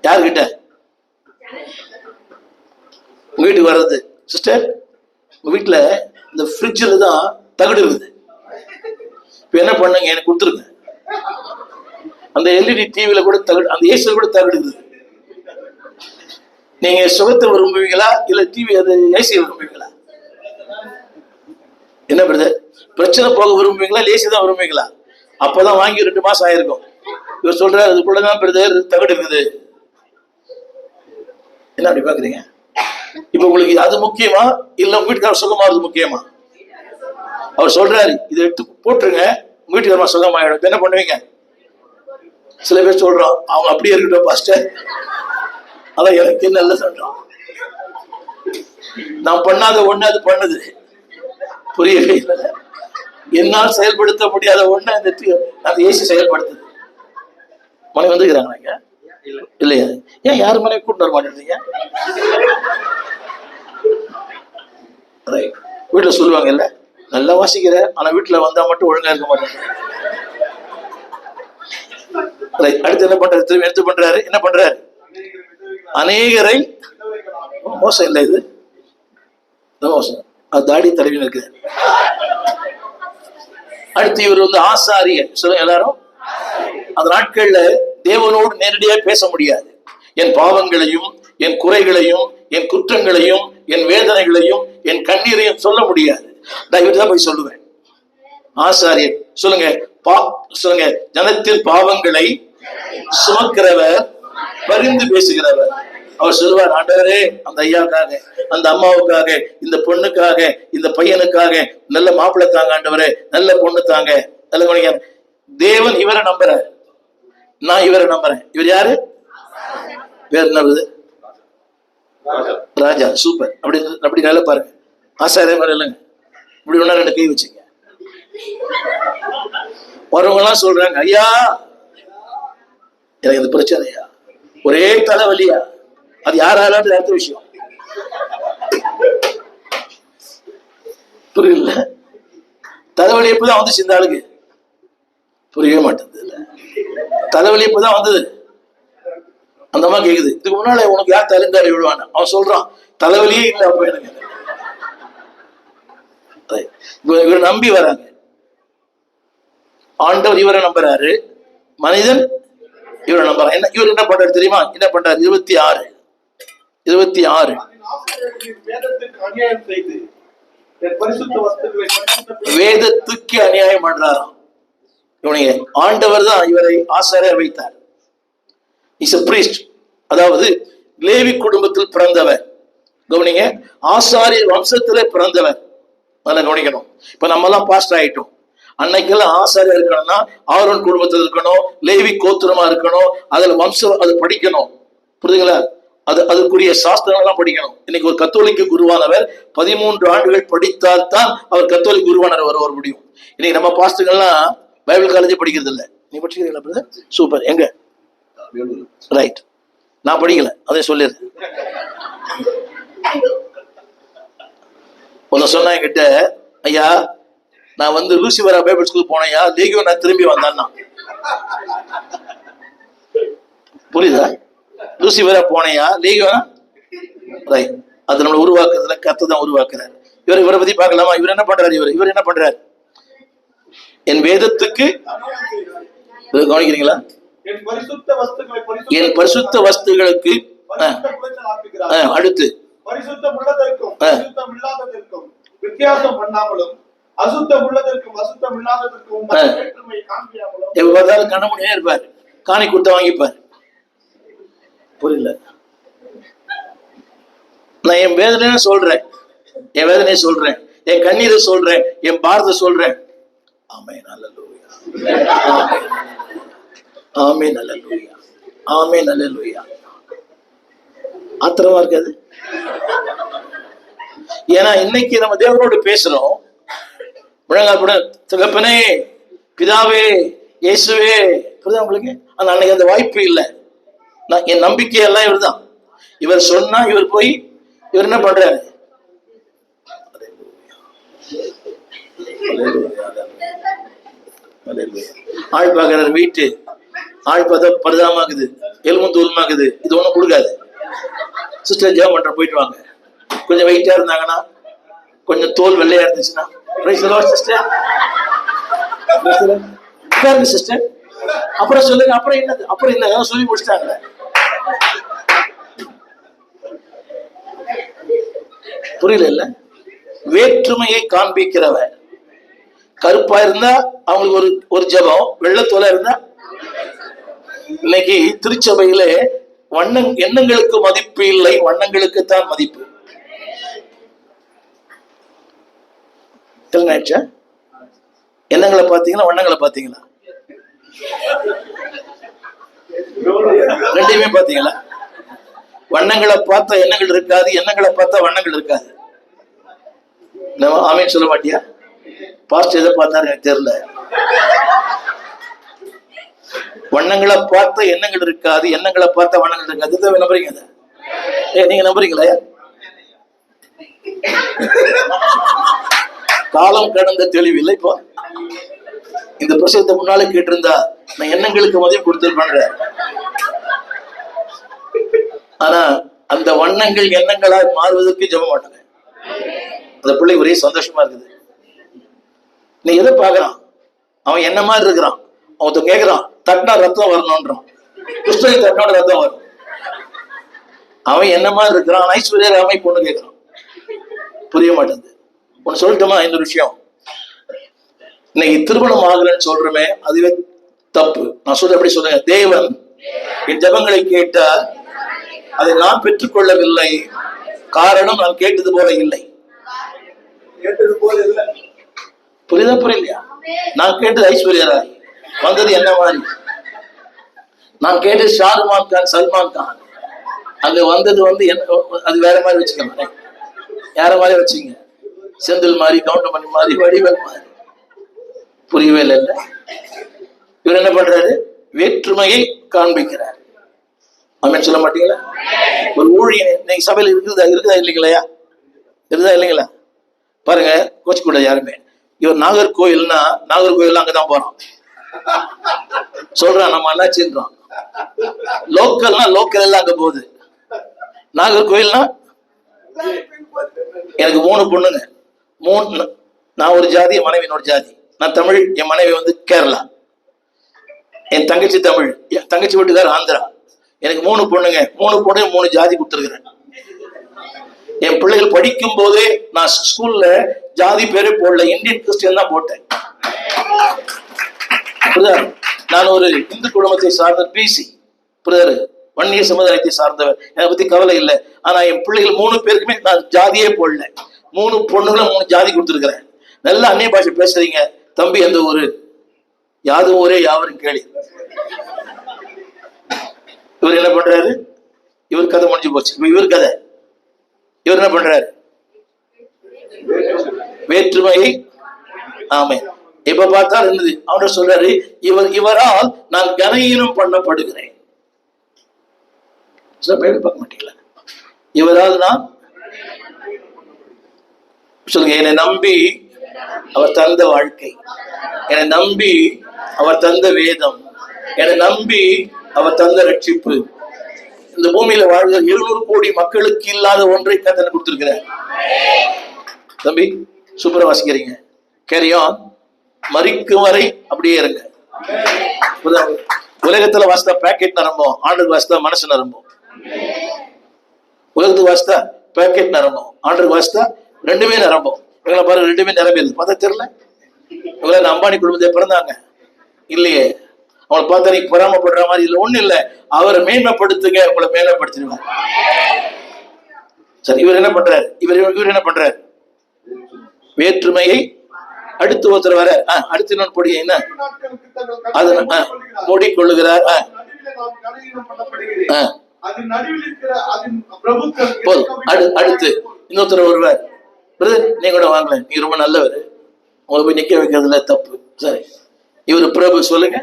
S1: யார்கிட்ட? உங்க வீட்டுக்கு வர்றது. சிஸ்டர், உங்க வீட்டுல இந்த ஃப்ரிட்ஜில் தான் தகடு இருக்குது, இப்ப என்ன பண்ணுங்க, எனக்கு கொடுத்துருங்க. அந்த எல்இடி டிவியில கூட தகடு, அந்த ஏசியில் கூட தகடு இருக்குது. நீங்க சுகத்தை விரும்புவீங்களா இல்ல டிவி அது ஏசியை விரும்புவீங்களா? என்ன பிரதர், பிரச்சனை போக விரும்புவீங்களா இல்ல ஏசி தான் விரும்புவீங்களா? அப்பதான் வாங்கி 2 மாசம் ஆயிருக்கும். இவர் சொல்றாரு, அதுக்குள்ளதான் பிரதர் தகடு இருக்குது. என்ன அப்படி பாக்குறீங்க? இப்ப உங்களுக்கு அது முக்கியமா இல்ல உங்க வீட்டுக்கார சுகமாவது முக்கியமா? அவர் சொல்றாரு, இதை எடுத்து போட்டுருங்க, உங்க வீட்டுக்காரமா சுகமாயிடும். என்ன பண்ணுவீங்க? சில பேர் சொல்றோம், அவங்க அப்படியே இருக்கட்டும் பாஸ்டர், அதான் எனக்கு நல்ல சொல்றோம், நான் பண்ணாத ஒண்ணு அது பண்ணுது. புரியவே இல்லை. என்னால் செயல்படுத்த முடியாத ஒண்ணு அந்த ஏசி செயல்படுத்துது. மனைவி வந்துக்கிறாங்க இல்லையா? ஏன் யாரு மனைவி கூட்டு வர மாட்டேங்க? வீட்டுல சொல்லுவாங்க, இல்ல நல்லா வாசிக்கிற, ஆனா வீட்டுல வந்தா மட்டும் ஒழுங்கா இருக்க மாட்டேங்க. அடுத்து என்ன பண்றாரு? திரும்பி எடுத்து பண்றாரு. என்ன பண்றாரு? அநேகரை, மோசம் இல்லை இது, மோசம். அது தாடி தடவி இருக்கு. அடுத்து இவர் வந்து ஆசாரியர். சொல்லுங்க எல்லாரும். அந்த நாட்கள்ல தேவனோடு நேரடியாக பேச முடியாது. என் பாவங்களையும் என் குறைகளையும் என் குற்றங்களையும் என் வேதனைகளையும் என் கண்ணீரையும் சொல்ல முடியாது. நான் இவர்தான் போய் சொல்லுவேன். ஆசாரியர். சொல்லுங்க, சொல்லுங்க, ஜனத்தின் பாவங்களை சுமக்கிறவர், பரிந்து பேசுகிறவர். அவர் சொல்லுவார், ஆண்டவரே அந்த ஐயாவுக்காக, அந்த அம்மாவுக்காக, இந்த பொண்ணுக்காக, இந்த பையனுக்காக நல்ல மாப்பிள்ளை தாங்க ஆண்டவரே, நல்ல பொண்ணு தாங்க, நல்ல மனிதன். தேவன் இவரை நம்புறார், நான் இவரை நம்புறேன். இவர் யாரு? வேற என்ன? ராஜா. சூப்பர். அப்படி அப்படி நல்ல பாருங்க. ஆசாரிய மாதிரி இல்லைங்க. இப்படி ஒன்னா 2 கை வச்சுங்க. வரவங்க எல்லாம் சொல்றாங்க, ஐயா எனக்கு இந்த பிரச்சனையா, ஒரே தலைவலியா, அது யாராலும் அடுத்த விஷயம். புரியல. தலைவலி எப்பதான் வந்துச்சு இந்த ஆளுக்கு? புரியவே மாட்டேங்குது. இல்ல தலைவலி எப்பதான் வந்தது? அந்த அம்மா கேக்குது, இதுக்கு முன்னால உனக்கு யார் தலைந்தாரி விடுவான்னு. அவன் சொல்றான், தலைவலியே இல்லை அப்ப எனக்கு. இவரை நம்பி வராங்க. ஆண்டவர் இவரை நம்புறாரு, மனிதன் இவரை நம்புறான். என்ன இவர் என்ன பண்றாரு தெரியுமா? என்ன பண்றாரு? 26 வேதத்துக்கு அநியாயம் பண்றாராம். இவனைய ஆண்டவர் தான் இவரை ஆசாரியர் வைத்தார். Is a priest. அதாவது லேவி குடும்பத்தில் பிறந்தவர். கவனிங்க, ஆசாரியர் வம்சத்திலே பிறந்தவர். நல்லா கவனிக்கணும். இப்ப நம்ம எல்லாம் பாஸ்டர் ஆயிட்டோம். அன்னைக்கெல்லாம் ஆசாரியர் இருக்கணும்னா ஆரோன் குடும்பத்தில் இருக்கணும், லேவி கோத்திரமா இருக்கணும், அதுல வம்சம் அது படிக்கணும். புரியுதுங்களா? அதுக்குரிய சாஸ்திரங்கள் எல்லாம் படிக்கணும். இன்னைக்கு ஒரு கத்தோலிக்க குருவானவர் 13 ஆண்டுகள் படித்தால் தான் அவர் கத்தோலிக்க குருவானவர் வர முடியும். இன்னைக்கு நம்ம பாஸ்டர்கள்லாம் பைபிள் காலேஜே படிக்கிறது இல்லை. நீ படிச்சுக்கிறீங்களா? சூப்பர். எங்க? ரைட். நான் படிக்கல, அதே சொல்லிடு. ஒன்னு சொன்னா என்கிட்ட, ஐயா நான் வந்து லூசிவரா பைபிள் ஸ்கூல் போனேயா, லேகியோ நான் திரும்பி வந்தேன்னா. புரியுதா? லூசிவரா போனையா, லேகியோ ரைட். அது நம்மளை உருவாக்குறதுல கர்த்தர் தான் உருவாக்குறாரு. இவரை பத்தி பார்க்கலாமா? இவர் என்ன பண்றாரு? இவர் என்ன பண்றாரு? என் வேதத்துக்கு கவனிக்கிறீங்களா? என் பரிசுத்த வஸ்துகளுக்கு அடுத்து
S2: வித்தியாசம் பண்ணாமலும் அசுத்தம் உள்ளதற்கும் அசுத்தம் இல்லாததற்கும்
S1: கண்ண முடியே இருப்பார். காணி கொடுத்த வாங்கிப்பார். புரியல. நான் என் வேதனையை சொல்றேன், என் வேதனையை சொல்றேன், என் கண்ணீரை சொல்றேன், என் பாரத்தை சொல்றேன். ஆமென் அல்லேலூயா, ஆமென் அல்லேலூயா, ஆமென் அல்லேலூயா. ஆத்திரமா இருக்காது? ஏன்னா இன்னைக்கு நம்ம தேவனோடு பேசுறோம். முழங்கால் கூட தகப்பனே, பிதாவே, இயேசுவே. புரியுதா உங்களுக்கு? ஆனா அன்னைக்கு அந்த வாய்ப்பு இல்லை. நான் என் நம்பிக்கை எல்லாம் இவர் தான். இவர் சொன்னா இவர் போய் இவர் என்ன பண்றாரு? ஆள் பார்க்கிறார், வீட்டு ஆள் பார்த்தா பரிதாபமாகுது, எலும்பு தூரமாகுது. இது ஒண்ணும் கொடுக்காது. சிஸ்டர் ஜெபம் பண்ற போயிட்டு வாங்க. கொஞ்சம் வெயிட்டா இருந்தாங்கன்னா, கொஞ்சம் தோல் வெள்ளையா இருந்துச்சுன்னா, சிஸ்டர் சிஸ்டர் அப்புறம் சொல்லுங்க. அப்புறம் என்னது? அப்புறம் இல்ல, சொல்லி முடிச்சிட்டாங்க. புரியல இல்ல? வேற்றுமையை காண்பிக்கிறவன். கருப்பா இருந்தா அவங்களுக்கு ஒரு ஜபம், வெள்ளத்தோல இருந்தா. இன்னைக்கு திருச்சபையில எண்ணங்களுக்கு மதிப்பு இல்லை, வண்ணங்களுக்கு தான் மதிப்பு. எண்ணங்களை பாத்தீங்களா, வண்ணங்களை பாத்தீங்களா? ரெண்டையுமே பாத்தீங்களா? வண்ணங்களை பார்த்தா எண்ணங்கள் இருக்காது, எண்ணங்களை பார்த்தா வண்ணங்கள் இருக்காது. ஆமீன் சொல்ல மாட்டியா? பாஸ்ட் எதை பார்த்தாரு எனக்கு தெரியல. வண்ணங்களை பார்த்த எண்ணங்கள் இருக்காது, எண்ணங்களை பார்த்த வண்ணங்கள் இருக்காது. நம்புறீங்க? நீங்க நம்புறீங்களா? காலம் கடந்த தெளிவில்லை. இப்போ இந்த பிரசவத்தை முன்னாலே கேட்டிருந்தா நான் எண்ணங்களுக்கு மதியம் கொடுத்துருப்பேன். ஆனா அந்த வண்ணங்கள் எண்ணங்களா மாறுவதற்கு ஜெப மாட்டாங்க. அந்த பிள்ளை ஒரே சந்தோஷமா இருக்குது. நீ எதை பாக்குறான்? அவன் என்ன மாதிரி இருக்கிறான். அவன் கேட்கிறான், தட்டினா ரத்தம் வரணும்ன்றான். கிருஷ்ணன் தட்டினோட ரத்தம் வரும். அவன் என்ன மாதிரி இருக்கிறான். ஐஸ்வர்யா ராமை பொண்ணு கேட்கிறான். புரிய மாட்டேங்குது. ஒன்னு சொல்லட்டுமா? இந்த விஷயம் இன்னைக்கு திருமணம் ஆகலன்னு சொல்றமே, அதுவே தப்பு. நான் சொல்ற எப்படி சொல்லுங்க? தேவன் என் ஜெபங்களை கேட்டால் அதை நான் பெற்றுக்கொள்ளவில்லை. காரணம் நான் கேட்டது போல இல்லை. புரியுதா? புரியலையா? நான் கேட்டது ஐஸ்வர்யா ராய், வந்தது என்ன மாதிரி? நான் கேட்டது ஷாருமான் கான், சல்மான் கான். அங்க வந்தது அது வேற மாதிரி வச்சுக்கோங்க. யார மாதிரி வச்சுங்க? செந்தில் மாதிரி, கவுண்டமணி மாதிரி, வடிவேல் மாதிரி. புரியவே இல்லை. இவர் என்ன பண்றாரு? வேற்றுமையை காண்பிக்கிறார். ஆமென் சொல்ல மாட்டீங்களா? ஒரு ஊழியர் இன்னைக்கு சபையில இருக்குதா இல்லைங்களா? இருக்குதா இல்லைங்களா? பாருங்க, கோச்சு கூட யாருமே. இவர் நாகர்கோயில்னா நாகர்கோயில் அங்கதான் போறான் சொல்றான், நம்ம அண்ணாச்சின்றான். லோக்கல்னா லோக்கல் எல்லாம் அங்க போகுது. நாகர்கோயில்னா எனக்கு 3 பொண்ணுங்க. நான் ஒரு ஜாதி, என் மனைவி இன்னொரு ஜாதி. நான் தமிழ், என் மனைவி கேரளா. என் தங்கச்சி தமிழ், என் தங்கச்சி வீட்டுக்கார ஆந்திரா. எனக்கு 3 பொண்ணுங்க. 3 பொண்ணு 3 ஜாதி கொடுத்துருக்கிறேன். என் பிள்ளைகள் படிக்கும் போதே நான் ஸ்கூல்ல ஜாதி பேரே போடல, இந்தியன் கிறிஸ்டியன் தான் போட்டேன். நான் ஒரு இந்து குடும்பத்தை சார்ந்த பிசி புரியுது, வன்னிய சமுதாயத்தை சார்ந்தவர். என்னை பத்தி கவலை இல்லை. ஆனா என் பிள்ளைகள் 3 பேருக்குமே நான் ஜாதியே போடல. 3 பொண்ணுகளும் 3 ஜாதி கொடுத்துருக்கிறேன். நல்லா அந்நிய பாஷை பேசுறீங்க தம்பி, எந்த ஊரு? யாதும் ஊரே யாவரும் கேளு. இவர் என்ன பண்றாரு? இவர் கதை முடிஞ்சு போச்சு. இவர் கதை. இவர் என்ன பண்றாரு? வேற்றுமையை. ஆமே. இப்ப பார்த்தா இருந்தது. அவன் சொல்றாரு, இவரால் நான் கனஈனம் பண்ணப்படுகிறேன். பார்க்க மாட்டீங்களா? இவரால் நான் சொல்லுங்க. என்னை நம்பி அவர் தந்த வாழ்க்கை, என்னை நம்பி அவர் தந்த வேதம், என்னை நம்பி அவர் தந்த ரட்சிப்பு, இந்த பூமியில வாழ்கிற 700 கோடி மக்களுக்கு இல்லாத ஒன்றை கர்த்தர் கொடுத்திருக்கிறார். தம்பி சூப்பரா வாசிக்கிறீங்க. கேரியான். மரிக்கும் வரை அப்படியே இருங்க. உலகத்துல வாசித்தா பேக்கெட் நிரம்பும், ஆண்டுக்கு வாசித்தா மனசு நிரம்பும். உலகத்துக்கு வாசித்தா பேக்கெட் நிரம்பும், ஆண்டுக்கு வாசித்தா 2மே நிரம்பும். இவங்களை பாருங்க, 2மே நிரம்பியது பார்த்தா தெரியல. இவங்க அம்பானி குடும்பத்தை பிறந்தாங்க இல்லையே. அவங்களை பார்த்தா நீங்க பொறாமப்படுற மாதிரி இல்லை, ஒண்ணு இல்லை. அவரை மேன்மைப்படுத்துங்க, உங்களை மேன்மைப்படுத்திடுவார். சரி, இவர் என்ன பண்றாரு? இவர் என்ன பண்றாரு? வேற்றுமையை அடுத்து ஒருத்தர் வர அடுத்து இன்னொன்று பொடி என்ன அது மூடிக்கொள்ளுகிறார். அடுத்து இன்னொருத்தர் வருவார். நீங்க கூட வாங்கல, நீங்க ரொம்ப நல்லவர், உங்களை போய் நிக்க வைக்கிறதுல தப்பு. சரி, இவர் பிரபு, சொல்லுங்க,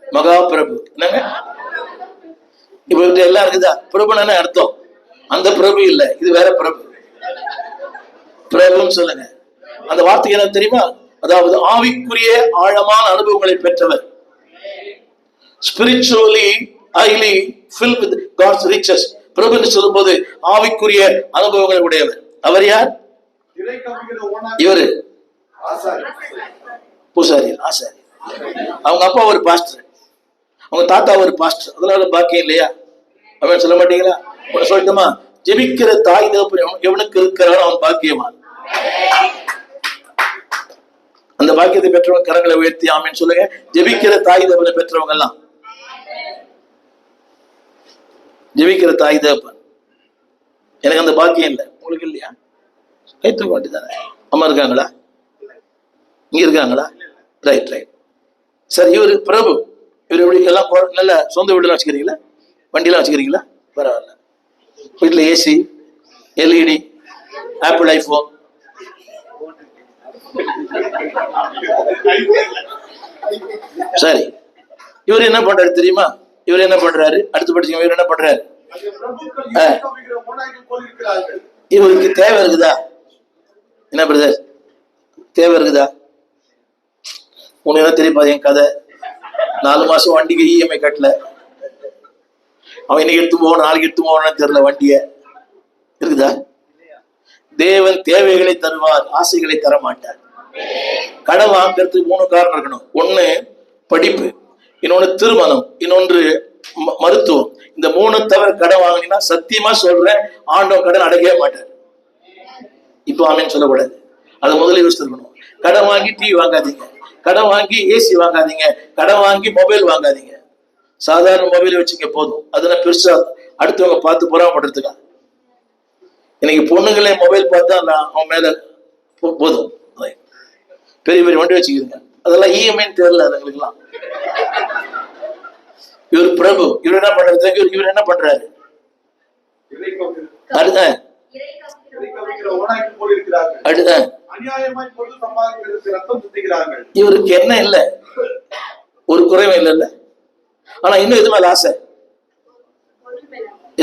S1: மகா பிரபு. என்னங்க இவர்கிட்ட எல்லாம் இருக்குதா? பிரபுன்னு அர்த்தம். அந்த பிரபு இல்ல, இது வேற பிரபு. பிரபுன்னு சொல்லுங்க. அந்த வார்த்தை என்ன தெரியுமா? அதாவது ஆவிக்குரிய ஆழமான அனுபவங்களை பெற்றவர். Spiritually highly filled with God's riches. பிரபுன்னு சொல்லும்போது ஆவிக்குரிய அனுபவங்களை உடையவர். அவர் யார்? இவரு பூசாரி, ஆசாரி. அவங்க அப்பா ஒரு பாஸ்டர், அவங்க தாத்தா ஒரு பாஸ்டர். அதனால பாக்கியம் இல்லையா? அவன் சொல்ல மாட்டீங்களா? சொல்லட்டுமா? ஜெபிக்கிற தாய் தகப்பன் எவனுக்கு இருக்கிறானோ அவன் பாக்கியவான். அந்த பாக்கியத்தை பெற்றவங்க கரங்களை உயர்த்தி ஆமென் சொல்லுங்க. ஜெபிக்கிற தாய் தகப்பனை பெற்றவங்க எல்லாம், ஜெபிக்கிற தாய் தகப்பன். எனக்கு அந்த பாக்கியம் இல்லை, உங்களுக்கு இல்லையா? கைத்துக்க வேண்டியதானே. அம்மா இருக்காங்களா? இங்க இருக்காங்களா? Right right. சரி, இவரு பிரபு. இவர் எப்படி எல்லாம் நல்ல சொந்த வீடுலாம் வச்சுக்கிறீங்களா? வண்டியெல்லாம் வச்சுக்கிறீங்களா? பரவாயில்ல. வீட்டுல ஏசி, எல்இடி, ஆப்பிள் ஐபோன். சரி, இவர் என்ன பண்றாரு தெரியுமா? இவர் என்ன பண்றாரு? அடுத்து படிச்சீங்க. இவர் என்ன பண்றாரு? இவருக்கு தேவை இருக்குதா? என்ன பிரதர், தேவை இருக்குதா? உனக்கு என்ன தெரியுமா என் கதை? 4 மாசம் வண்டிக்கு இஎம்ஐ கட்டல. அவன் இன்னைக்கு எடுத்து போவான், நாளைக்கு எடுத்து போவான்னு தெரியல. வண்டிய இருக்குதா? தேவன் தேவைகளை தருவார், ஆசைகளை தர மாட்டார். கடன் வாங்கிறதுக்கு 3 காரணம் இருக்கணும். ஒண்ணு படிப்பு, இன்னொன்னு திருமணம், இன்னொன்று மருத்துவம். இந்த 3 தவிர கடன் வாங்கினா சத்தியமா சொல்றேன், ஆண்டவன் கடன் அடைக்கவே மாட்டார். இப்போ ஆமேன்னு சொல்லக்கூடாது, அதை முதல்ல யோசிச்சிருக்கணும். கடன் வாங்கி டிவி வாங்காதீங்க, கடன் வாங்கி ஏசி வாங்காதீங்க, கடன் வாங்கி மொபைல் வாங்காதீங்க. சாதாரண மொபைல் வச்சுங்க போதும். அதெல்லாம் பெருசா அடுத்தவங்க பார்த்து பொறாமப்படுறதுக்கா? இன்னைக்கு பொண்ணுங்களே மொபைல் பார்த்தா அவன் மேல போதும். பெரிய பெரிய வண்டி வச்சுக்கிறீங்க, அதெல்லாம் இஎம்ஐன்னு தெரியல அதுங்களுக்குலாம். இவர் பிரபு. இவர் என்ன பண்றாரு? இவர் என்ன பண்றாரு? இவருக்கு என்ன இல்ல, ஒரு குறைவும் இல்ல. ஆனா இன்னும் எது மேல ஆசை?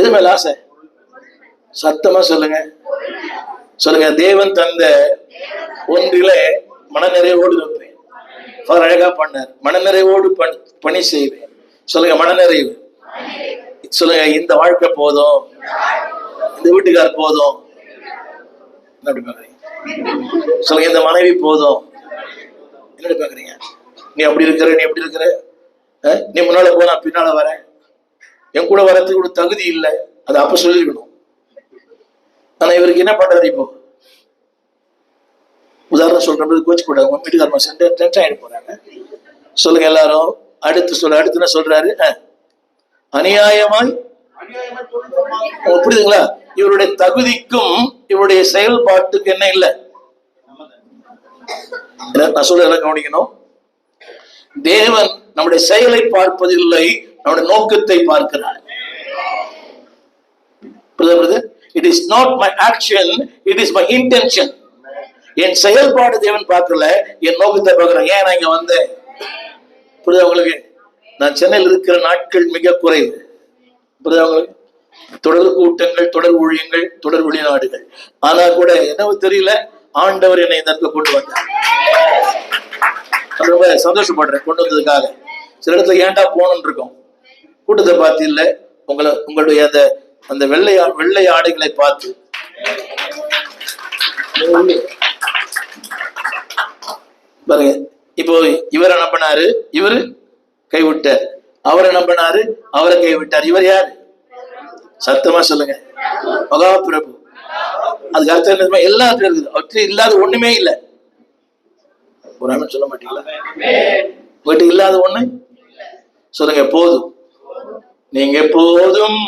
S1: எது மேல ஆசை? சத்தமா சொல்லுங்க, சொல்லுங்க. தேவன் தந்த ஒன்றிலே மனநிறைவோடு இருப்பேன். அழகா பண்ணார். மனநிறைவோடு பணி செய்வேன். சொல்லுங்க, மனநிறைவு. சொல்லுங்க, இந்த வாழ்க்கை போதும், இந்த வீட்டுக்கார் போதும். என்ன பாக்குறீங்க? சொல்லுங்க, இந்த மனைவி போதும். என்ன பாக்குறீங்க? நீ அப்படி இருக்கிற, நீ எப்படி இருக்கிற, நீ முன்னால போனா பின்னால வர, என் கூட வரதுக்கு கூட தகுதி இல்லை. அதை அப்ப சொல்லிக்கணும். ஆனா இவருக்கு என்ன பண்றாரு? இப்போ உதாரணம் சொல்ற கோச்சு கூட உங்க வீட்டுக்காரமா டென்ஷன் ஆயிட்டு போறாங்க. சொல்லுங்க எல்லாரும். அடுத்து என்ன சொல்றாரு? அநியாயமாய். புரியுதுங்களா? இவருடைய தகுதிக்கும் இவருடைய செயல்பாட்டுக்கு என்ன இல்லை. நான் சொல்ல எல்லாம் கவனிக்கணும். தேவன் நம்முடைய செயலை பார்ப்பதில்லை, நம்முடைய நோக்கத்தை பார்க்கிறார். It is not my action, it is my intention. என் செயல்பாடு தேவன் பார்க்கல, என் நோக்கத்தை பார்க்கிறேன். ஏன் நான் இங்க வந்தேன்? புரியுதா உங்களுக்கு? நான் சென்னையில் இருக்கிற நாட்கள் மிக குறைவு. புரியுதா உங்களுக்கு? தொடர் கூட்டங்கள், தொடர் ஊழியங்கள், தொடர் வெளிநாடுகள். ஆனா கூட என்னவோ தெரியல, ஆண்டவர் என்னை இந்த இடத்துல கொண்டு வந்தார். ரொம்ப சந்தோஷப்படுறேன் கொண்டு வந்ததுக்காக. சில இடத்துல ஏன்டா போகணும்னு இருக்கும். கூட்டத்தை பார்த்து இல்ல, உங்களுடைய அந்த வெள்ளை ஆடைகளை பார்த்து. பாருங்க, இப்போ இவர் என்ன பண்ணாரு? இவரு கைவிட்டார். அவர் என்ன பண்ணாரு? அவரை கைவிட்டார். இவர் யாரு? சத்தமா சொல்லுங்க, மகா பிரபு. அதுக்கு அர்த்தம் என்ன? எல்லாத்தையும் இருக்குது, அவற்றை இல்லாத ஒண்ணுமே இல்லை. ஒரு சொல்ல மாட்டீங்களா? வீட்டுக்கு இல்லாத ஒண்ணு சொல்லுங்க போதும். நீங்க போதும்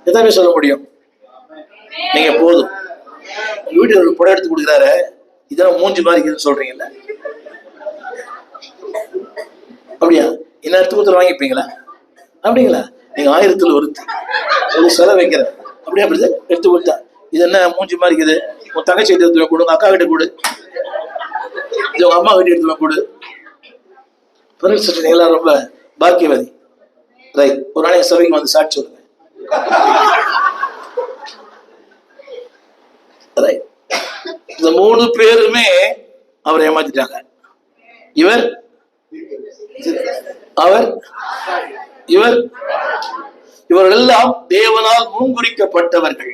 S1: எதாவே சொல்ல முடியும். நீங்க போதும். வீட்டுல ஒரு படம் எடுத்து கொடுக்குறாரு, இதெல்லாம் மூஞ்சி மாதிரி சொல்றீங்கல்ல, அப்படியா? என்ன எடுத்து கொடுத்து வாங்கிப்பீங்களா? அப்படிங்களா? நீங்க 1000ல் ஒரு செலவு வைக்கிறேன், அப்படியே அப்படி எடுத்து கொடுத்தா இது என்ன மூஞ்சி மாதிரி இருக்குது, உன் தங்கச்சி எடுத்து கொடு, உங்க அக்கா கிட்ட கொடு, இது உங்க அம்மா கிட்ட எடுத்து கொடு. நீங்களா ரொம்ப பாக்கியவாதி. ரைட், ஒரு நாளைக்கு சபைக்கு வந்து சாட்சி சொல்லுங்க. ரைட், இந்த 3 பேருமே அவரை ஏமாத்திட்டாங்க. இவர், அவர், இவர், இவர்கள் எல்லாம் தேவனால் முன்குறிக்கப்பட்டவர்கள்.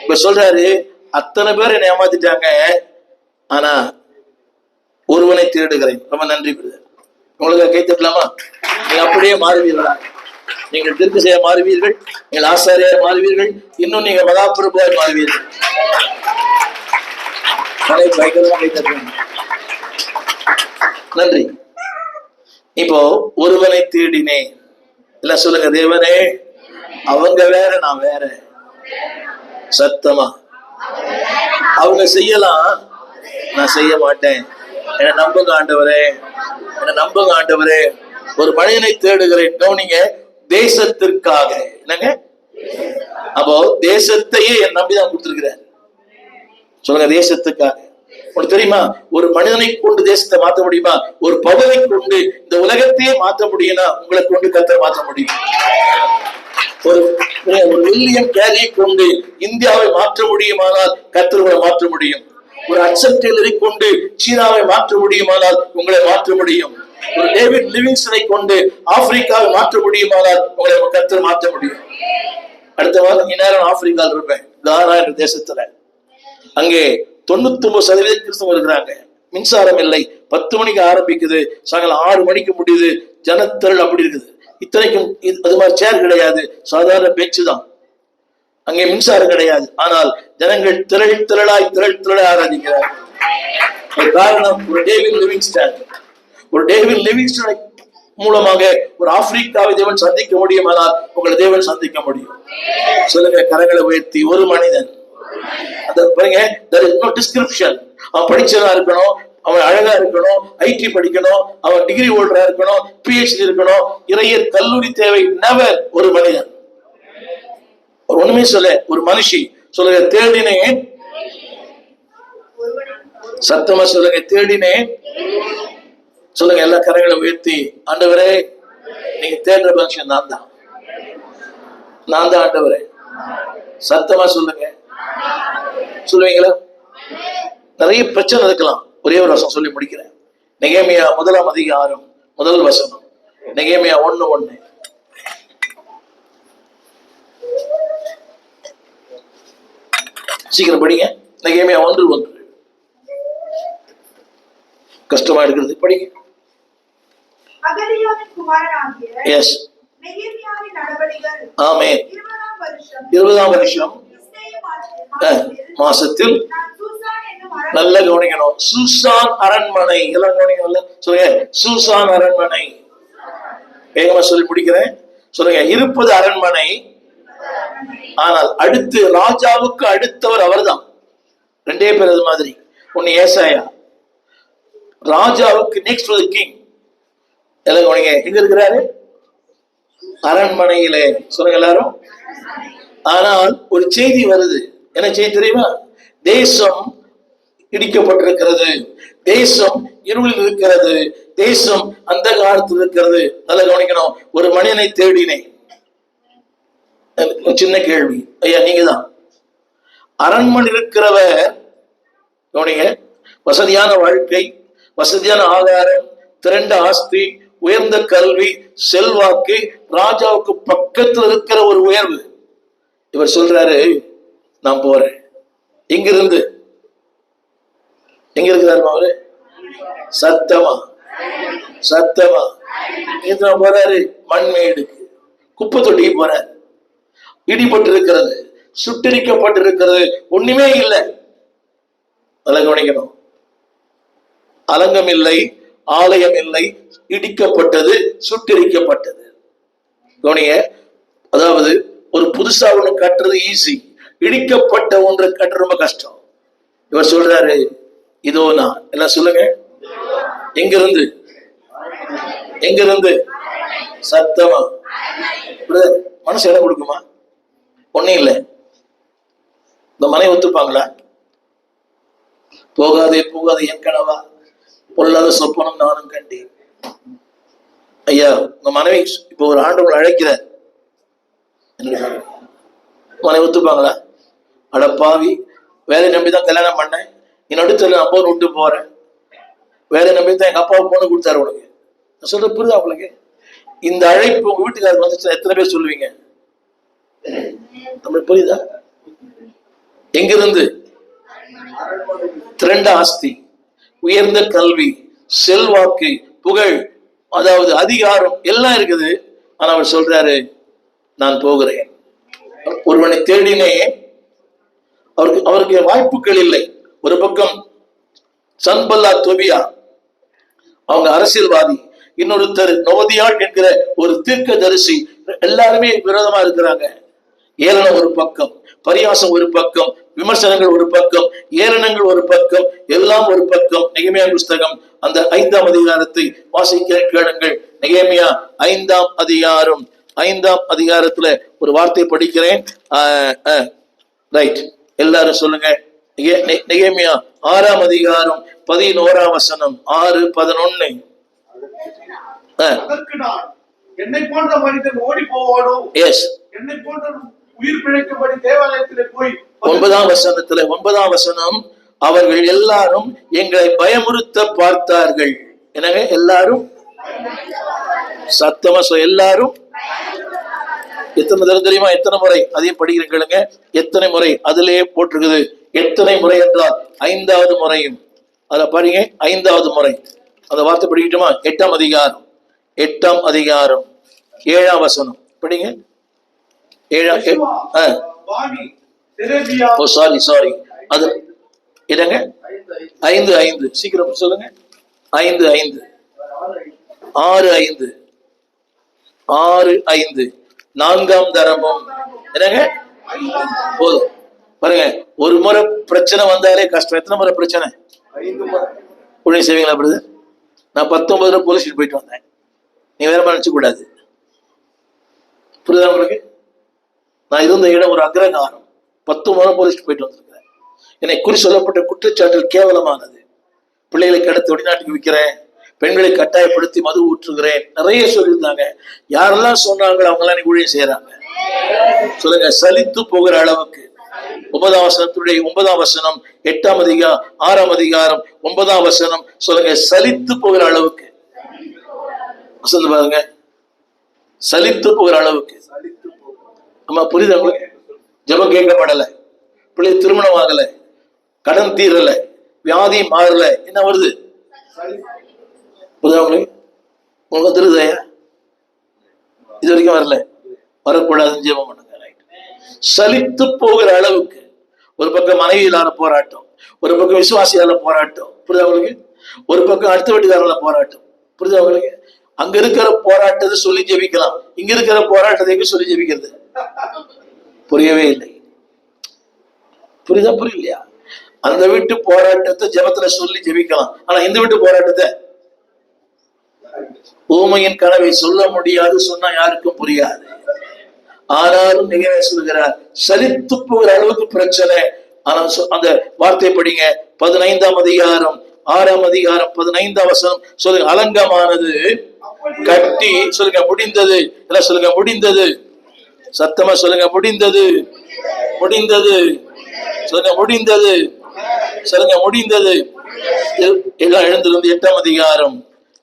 S1: இப்ப சொல்றாரு, அத்தனை பேர் என்னை ஏமாத்திட்டாங்க, ஆனா ஒருவனை தேடுகிறேன். ரொம்ப நன்றி பிரதர். உங்களுக்கு கை தட்டலாமா? நீங்க அப்படியே மாறுவீர்களா? நீங்கள் திருக்கு செய்ய மாறுவீர்கள், நீங்கள் ஆசாரியார் மாறுவீர்கள், இன்னும் நீங்க மகாபிரபுவாய் மாறுவீர்கள். நன்றி. இப்போ ஒருவனை தேடினேன். இல்ல சொல்லுங்க, தேவனே அவங்க வேற நான் வேற. சத்தமா அவங்க செய்யலாம், நான் செய்ய மாட்டேன். என்ன நம்புங்க ஆண்டவரே, என்ன நம்புங்க ஆண்டவரே. ஒரு மனிதனை தேடுகிறேன். கவனிங்க, தேசத்திற்காக. என்னங்க? அப்போ தேசத்தையே என் நம்பிதான் கொடுத்திருக்கிறார். சொல்லுங்க, தேசத்துக்காக. உனக்கு தெரியுமா, ஒரு மனிதனை கொண்டு தேசத்தை மாற்ற முடியுமா? ஒரு பவரை கொண்டு இந்த உலகத்தையே மாற்ற முடியும்னா உங்களை கொண்டு கர்த்தர் மாற்ற முடியும். ஒரு வில்லியம் கேரியை கொண்டு இந்தியாவை மாற்ற முடியுமானால் கர்த்தர்களை மாற்ற முடியும். ஒரு ஹட்சன் டெய்லரை கொண்டு சீனாவை மாற்ற முடியுமானால் உங்களை மாற்ற முடியும். ஒரு டேவிட் லிவிங்ஸ்டனை கொண்டு ஆப்பிரிக்காவை மாற்ற முடியுமானால் உங்களை கர்த்தர் மாற்ற முடியும். அடுத்த வாரம் இந்நேரம் ஆப்பிரிக்காவில் இருப்பேன், கானா என்ற தேசத்துல. அங்கே 99% கிறிஸ்தவம் இருக்கிறாங்க. மின்சாரம் இல்லை, 10 மணிக்கு ஆரம்பிக்குது, சாயங்காலம் 6 மணிக்கு முடியுது. ஜனத்திரள் அப்படி இருக்குது. இத்தனைக்கும் அது மாதிரி சேர் கிடையாது, சாதாரண பெஞ்சு தான். அங்கே மின்சாரம் கிடையாது, ஆனால் ஜனங்கள் திரளாய் ஆராதிக்கிறார்கள். காரணம், ஒரு டேவிட் லிவிங்ஸ்டன். ஒரு டேவிட் லிவிங்ஸ்டனை மூலமாக ஒரு ஆப்பிரிக்காவை தேவன் சந்திக்க முடியுமானால் உங்களை தேவன் சந்திக்க முடியும். சொல்லுங்க, கரங்களை உயர்த்தி. ஒரு மனிதன், அவன் படிச்சதா இருக்கணும், அவன் அழகா இருக்கணும், ஐடி படிக்கணும், அவன் டிகிரி ஹோல்டரா இருக்கணும், PhD இருக்கணும், இறையர் கல்லூரி தேவை. நெவர். ஒரு மனிதன், ஒரு ஒண்ணுமே சொல்ல, ஒரு மனுஷி. சொல்லுங்க, தேடினேன். சத்தமா சொல்லுங்க, தேடினேன். சொல்லுங்க, எல்லா கரங்களை உயர்த்தி. ஆண்டவரே, நீங்க தேடுற பக்ஷன் நான் தான் ஆண்டவரே. சத்தமா சொல்லுங்க. சொல்லுவீங்களா? நிறைய பிரச்சனை இருக்கலாம். ஒரே ஒரு வசனம் சொல்லி முடிக்கிறேன். நெகேமியா 1ஆம் அதிகாரம் 1 வசனம். நெகேமியா 1:1. சீக்கிரம் படிங்க. நெகேமியா 1:1. கஷ்டமா இருக்கிறது, படிங்க. எஸ். ஆமென். 20ஆம் வருஷம் மாசத்தில், நல்ல கவனிக்கணும், சூசான் அரண்மனை. எல்லாம் கவனிக்கணும். சொல்லுங்க, சூசான் அரண்மனை. வேகமா சொல்லி முடிக்கிறேன். சொல்லுங்க, இருப்பது அரண்மனை, ஆனால் அடுத்து ராஜாவுக்கு அடுத்தவர் அவர்தான். 2 பேர் அது மாதிரி. ஒன்னு ஏசாயா, ராஜாவுக்கு நெக்ஸ்ட் கிங். எல்லாம் கவனிங்க, எங்க இருக்கிறாரு? அரண்மனையிலே. சொல்லுங்க எல்லாரும். ஆனால் ஒரு செய்தி வருது. என்ன செய்தி தெரியுமா? தேசம் இடிக்கப்பட்டிருக்கிறது, தேசம் இருளில் இருக்கிறது, தேசம் அந்த காலத்தில் இருக்கிறது. நல்லா கவனிக்கணும். ஒரு மனிதனை தேடினேன். சின்ன கேள்வி, ஐயா நீங்க தான். அரண்மனை இருக்கிறவர், கவனிங்க, வசதியான வாழ்க்கை, வசதியான ஆகாரம், திரண்ட ஆஸ்தி, உயர்ந்த கல்வி, செல்வாக்கு, ராஜாவுக்கு பக்கத்தில் இருக்கிற ஒரு உயர்வு. இவர் சொல்றாரு, நான் போறேன். இங்கிருந்து எங்க இருக்கிறாரு அவரு? சத்தமா போறாரு. மண்மேடுக்கு, குப்பை தொட்டிக்கு போறாரு. இடிபட்டு இருக்கிறது, சுட்டரிக்கப்பட்டிருக்கிறது, ஒண்ணுமே இல்லை. நல்லா கவனிக்கணும். அலங்கம் இல்லை, ஆலயம் இல்லை, இடிக்கப்பட்டது, சுட்டெரிக்கப்பட்டது. கவனிங்க, அதாவது ஒரு புதுசா ஒண்ணு கட்டுறது ஈஸி, இடிக்கப்பட்ட ஒன்றை கட்டுறது ரொம்ப கஷ்டம். இவர் சொல்றாரு, இதோ நான், எல்லாம் சொல்லுங்க, எங்கிருந்து எங்கிருந்து, சத்தமா. மனசு இடம் கொடுக்குமா? ஒன்னும் இல்லை. இந்த மனைவி ஒத்துப்பாங்களா? போகாதே போகாதே என் கனவா, பொல்லாத சொப்பனம் நானும் கண்டேன். ஐயா, உங்க மனைவி இப்ப ஒரு ஆண்டு உங்களை அழைக்கிறார், மனைவி ஒத்துப்பாங்களா? அட பாவி, வேலை நம்பிதான் கல்யாணம் பண்ணேன், இன்னும் அடுத்த அப்பா விட்டு போறேன், வேலை நம்பிதான் எங்க அப்பாவை பொண்ணு கொடுத்தாரு உனக்கு. நான் சொல்ற புரியுதா உங்களுக்கு? இந்த அழைப்பு உங்க வீட்டுக்காரர் வந்துச்சுன்னா எத்தனை பேர் சொல்லுவீங்க? நம்மளுக்கு புரியுதா? எங்கிருந்து? திரண்ட ஆஸ்தி, உயர்ந்த கல்வி, செல்வாக்கு, புகழ், அதாவது அதிகாரம் எல்லாம் இருக்குது. ஆனா அவர் சொல்றாரு, நான் போகிறேன். ஒருவனை தேடினேன், அவருக்கு வாய்ப்புகள் இல்லை. ஒரு பக்கம் சன்பல்லா தொபியா, அவங்க அரசியல்வாதி, இன்னொருத்தர் நோதியாள் என்கிற ஒரு தீர்க்கதரிசி, எல்லாருமே விரோதமா இருக்கிறாங்க. ஏளனம் ஒரு பக்கம், பரியாசம் ஒரு பக்கம், விமர்சனங்கள் ஒரு பக்கம், ஏளனங்கள் ஒரு பக்கம், எல்லாம் ஒரு பக்கம். நெகேமியா புஸ்தகம் அந்த 5ஆம் அதிகாரத்தை வாசிக்க கேளுங்கள். நெகேமியா 5ஆம் அதிகாரம், 5ஆம் அதிகாரத்துல ஒரு வார்த்தை படிக்கிறேன். ரைட், எல்லாரும் சொல்லுங்க. நெகேமியா 6ஆம் அதிகாரம் 11ஆம் வசனம், 6:11.
S2: என்னை போன்ற மனிதன் ஓடி போவானோ, எஸ், என்னை போன்ற உயிர் பிழைக்கும்படி தேவாலயத்திலே போய்
S1: 9ஆம் வசனத்துல, 9ஆம் வசனம், அவர்கள் எல்லாரும் எங்களை பயமுறுத்த பார்த்தார்கள். என்னங்க எல்லாரும்? சத்தமா எல்லாரும். எத்தனை தடவை தெரியுமா? எத்தனை முறை? அதையும் படிக்கிறேன் கேளுங்க. எத்தனை முறை அதிலேயே போட்டிருக்குது. எத்தனை முறை என்றால் 5வது முறையும். அத பாருங்க, 5வது முறை. அந்த வார்த்தை படிக்கட்டுமா? 8ஆம் அதிகாரம், 8ஆம் அதிகாரம் 7ஆம் வசனம் படிங்க. 7 சாரி அது என்னங்க? 5 சீக்கிரம் சொல்லுங்க. 5 6 4ஆம் தரமும் என்னங்க? போதும் பாருங்க. ஒரு முறை பிரச்சனை வந்தாலே கஷ்டம். எத்தனை முறை பிரச்சனை? 5 முறை. உடனே செய்வீங்களா? பிரதர், நான் 19 போலீஸ் போயிட்டு வந்தேன், நீ வேற நினைச்சு கூடாது. புரியுதா உங்களுக்கு? நான் இருந்த இடம் ஒரு அக்ரகாரம். 10 முறை போலீஸ் போயிட்டு வந்திருக்கிறேன். என்னை குறி சொல்லப்பட்ட குற்றச்சாட்டுகள் கேவலமானது. பிள்ளைகளை கடத்தி வெளிநாட்டுக்கு விற்கிறேன், பெண்களை கட்டாயப்படுத்தி மது ஊற்றுகிறேன், நிறைய சொல்லியிருந்தாங்க. யாரெல்லாம் சொன்னாங்களோ அவங்க எல்லாம் ஊழியம் செய்யறாங்க. சொல்லுங்க, சலித்து போகிற அளவுக்கு. 9ஆம் வசனத்துடைய 9ஆம் வசனம், 8ஆம் அதிகாரம் 6ஆம் அதிகாரம் 9ஆம் வசனம். சொல்லுங்க, சலித்து போகிற அளவுக்கு. வசனம் பாருங்க, சலித்து போகிற அளவுக்கு. ஆமா, புரியுது உங்களுக்கு? ஜெபம் கேட்கப்படல, பிள்ளை திருமணம் ஆகல, கடன் தீரல, வியாதி மாறல, என்ன வருது? புரியுதா உங்களுக்கு? உங்களுக்கு தெரியுதையா? இது வரைக்கும் வரல, வரக்கூடாதுன்னு ஜெபம் பண்ணுங்க. சலித்து போகிற அளவுக்கு. ஒரு பக்கம் மனைவியிலான போராட்டம், ஒரு பக்கம் விசுவாசியால போராட்டம், புரியுதா உங்களுக்கு? ஒரு பக்கம் அடுத்த வீட்டுக்காரங்கள போராட்டம், புரியுதா உங்களுக்கு? அங்க இருக்கிற போராட்டத்தை சொல்லி ஜெபிக்கலாம், இங்க இருக்கிற போராட்டத்தை சொல்லி ஜெபிக்கிறது புரியவே இல்லை. புரியுதா? புரியலையா? அந்த வீட்டு போராட்டத்தை ஜெபத்துல சொல்லி ஜெபிக்கலாம், ஆனா இந்த வீட்டு போராட்டத்தை ஊமையின் கனவை சொல்ல முடியாது, சொன்னா யாருக்கும் புரியாது. ஆனாலும் மிக சொல்கிறார், சலித்து போகிற அளவுக்கு பிரச்சனை. ஆனா அந்த வார்த்தை படிங்க. 15ஆம் அதிகாரம் 6ஆம் அதிகாரம் 15ஆம் வசனம். சொல்லுங்க, அலங்கமானது கட்டி, சொல்லுங்க முடிந்தது. எல்லாம் சொல்லுங்க, முடிந்தது. சத்தமா சொல்லுங்க, முடிந்தது, முடிந்தது. சொல்லுங்க, முடிந்தது. சொல்லுங்க, முடிந்தது. எல்லாம் எழுந்திருந்து 8ஆம் அதிகாரம்